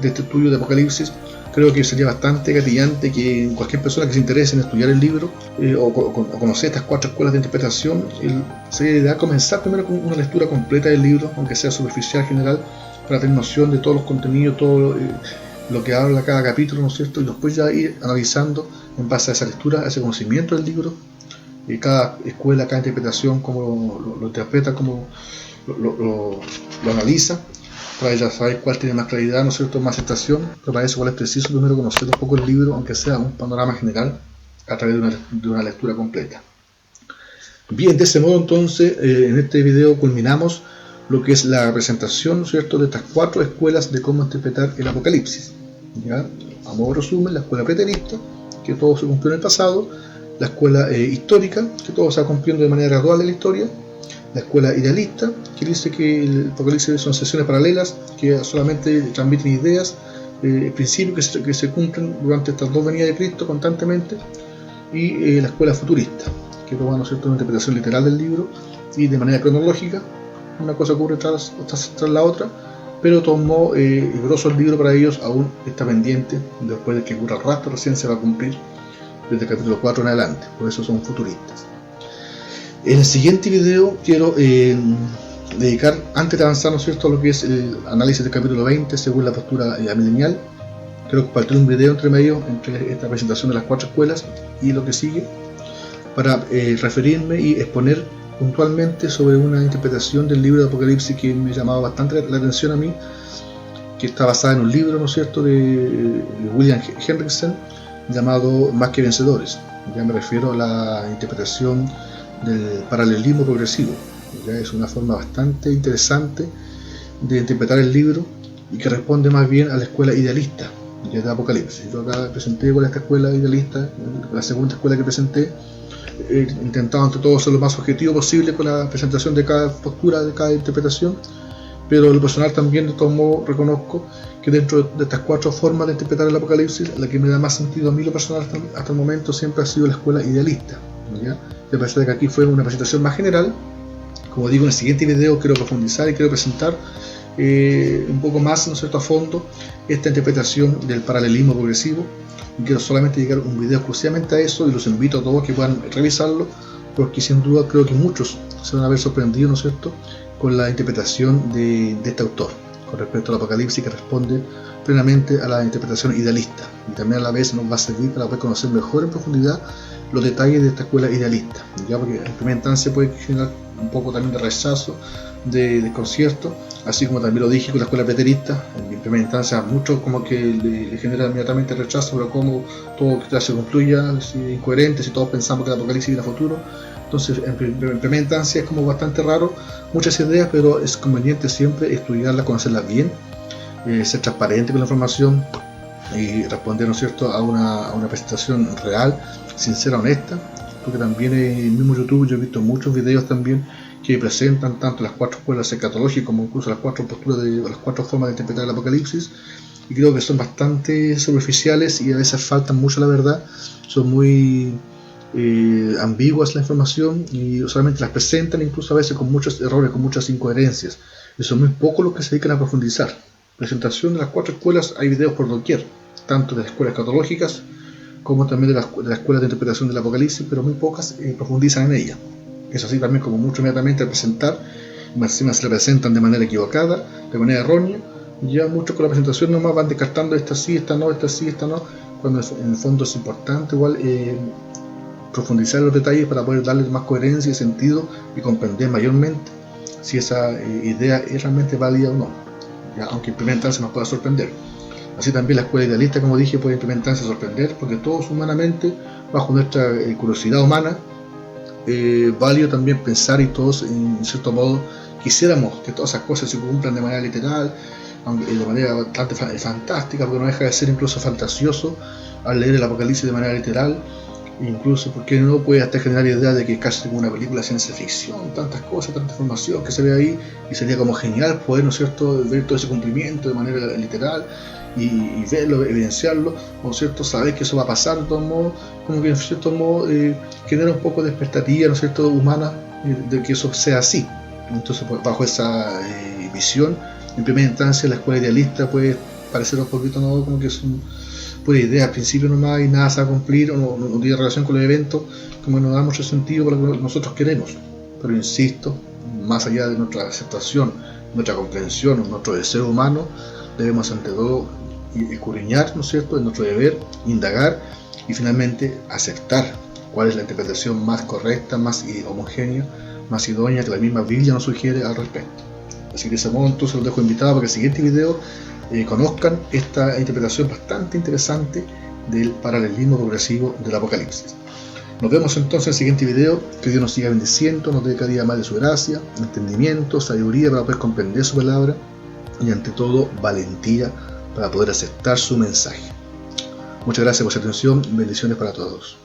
este estudio de Apocalipsis, creo que sería bastante gatillante que cualquier persona que se interese en estudiar el libro o conocer estas 4 escuelas de interpretación, sería ideal comenzar primero con una lectura completa del libro, aunque sea superficial, general, para tener noción de todos los contenidos, todo lo que habla cada capítulo, ¿no es cierto? Y después ya ir analizando en base a esa lectura, a ese conocimiento del libro, y cada escuela, cada interpretación, cómo lo interpreta, cómo lo analiza, para ya saber cuál tiene más claridad, ¿no es cierto?, más aceptación. Pero para eso igual es preciso primero conocer un poco el libro, aunque sea un panorama general, a través de una lectura completa. Bien, de ese modo entonces, en este video culminamos lo que es la presentación, ¿no es cierto?, de estas 4 escuelas de cómo interpretar el Apocalipsis. ¿Ya? A modo de resumen, la escuela preterista, que todo se cumplió en el pasado; la escuela histórica, que todo se va cumpliendo de manera gradual en la historia; la escuela idealista, que dice que el Apocalipsis son sesiones paralelas que solamente transmiten ideas, principios que se cumplen durante estas 2 venidas de Cristo constantemente; y la escuela futurista, que toma, ¿no es cierto?, una interpretación literal del libro y de manera cronológica, una cosa ocurre tras la otra, pero de todos modos el grosso del libro para ellos aún está pendiente. Después de que ocurra el rapto, recién se va a cumplir desde el capítulo 4 en adelante, por eso son futuristas. En el siguiente video quiero dedicar, antes de avanzar, ¿no es cierto?, a lo que es el análisis del capítulo 20 según la postura amilenial. Quiero compartir un video entre medio, entre esta presentación de las 4 escuelas y lo que sigue, para referirme y exponer puntualmente sobre una interpretación del libro de Apocalipsis que me llamaba bastante la atención a mí, que está basada en un libro, ¿no es cierto?, de William Hendrickson, llamado Más que Vencedores. Ya me refiero a la interpretación del paralelismo progresivo. Ya es una forma bastante interesante de interpretar el libro y que responde más bien a la escuela idealista de Apocalipsis. Yo acá presenté con esta escuela idealista, la segunda escuela que presenté, intentado ante todo ser lo más objetivo posible con la presentación de cada postura, de cada interpretación, pero en lo personal también de todo modo reconozco que dentro de estas 4 formas de interpretar el Apocalipsis, la que me da más sentido a mí lo personal hasta el momento siempre ha sido la escuela idealista, ¿ya? A pesar de que aquí fue una presentación más general, como digo, en el siguiente video quiero profundizar y quiero presentar un poco más, ¿no es cierto?, a fondo esta interpretación del paralelismo progresivo. Quiero solamente dedicar un video exclusivamente a eso y los invito a todos que puedan revisarlo, porque sin duda creo que muchos se van a ver sorprendidos, ¿no es cierto?, con la interpretación de este autor con respecto al Apocalipsis, que responde plenamente a la interpretación idealista, y también a la vez nos va a servir para poder conocer mejor en profundidad los detalles de esta escuela idealista, ¿ya? Porque en primera instancia puede generar un poco también de rechazo, de desconcierto, así como también lo dije con la escuela preterista. En primera instancia mucho como que le genera inmediatamente rechazo, pero como todo que se concluya si es incoherente, si todos pensamos que el Apocalipsis viene a futuro. Entonces en primera instancia es como bastante raro muchas ideas, pero es conveniente siempre estudiarlas, conocerlas bien, ser transparente con la información y responder, ¿no es cierto?, a una presentación real, sincera, honesta, porque también en el mismo YouTube yo he visto muchos videos también que presentan tanto las 4 escuelas escatológicas como incluso las 4 posturas las 4 formas de interpretar el Apocalipsis, y creo que son bastante superficiales y a veces faltan mucho la verdad, son muy ambiguas la información y solamente las presentan, incluso a veces con muchos errores, con muchas incoherencias, y son muy pocos los que se dedican a profundizar. Presentación de las 4 escuelas, hay videos por doquier, tanto de las escuelas escatológicas como también de las escuelas de interpretación del Apocalipsis, pero muy pocas profundizan en ella. Eso sí, también como mucho inmediatamente al presentar, encima se la presentan de manera equivocada, de manera errónea, y ya muchos con la presentación nomás van descartando esta sí, esta no, esta sí, esta no, cuando en el fondo es importante igual profundizar los detalles para poder darle más coherencia y sentido y comprender mayormente si esa idea es realmente válida o no, ya, aunque en primera instancia nos pueda sorprender. Así también la escuela idealista, como dije, puede en primera instancia sorprender, porque todos humanamente, bajo nuestra curiosidad humana, válido también pensar, y todos en cierto modo quisiéramos que todas esas cosas se cumplan de manera literal, de manera bastante fantástica, porque no deja de ser incluso fantasioso al leer el Apocalipsis de manera literal. Incluso porque no puede hasta generar idea de que es casi como una película de ciencia ficción, tantas cosas, tanta información que se ve ahí, y sería como genial poder, ¿no es cierto?, ver todo ese cumplimiento de manera literal y verlo, evidenciarlo, ¿no es cierto?, saber que eso va a pasar de todos modos, como que en cierto modo genera un poco de expectativa, ¿no es cierto?, humana, de que eso sea así. Entonces, pues, bajo esa visión, en primera instancia la escuela idealista puede parecer un poquito, ¿no?, como que es pura idea al principio nomás y nada se va a cumplir, o no tiene relación con los eventos, como no da mucho sentido para lo que nosotros queremos. Pero insisto, más allá de nuestra aceptación, nuestra comprensión, nuestro deseo humano, debemos ante todo escudriñar, ¿no es cierto?, es nuestro deber, indagar y finalmente aceptar cuál es la interpretación más correcta, más homogénea, más idónea que la misma Biblia nos sugiere al respecto. Así que de ese modo entonces los dejo invitados para que el siguiente video conozcan esta interpretación bastante interesante del paralelismo progresivo del Apocalipsis. Nos vemos entonces en el siguiente video. Que Dios nos siga bendiciendo, nos dé cada día más de su gracia, entendimiento, sabiduría para poder comprender su palabra y ante todo valentía para poder aceptar su mensaje. Muchas gracias por su atención, bendiciones para todos.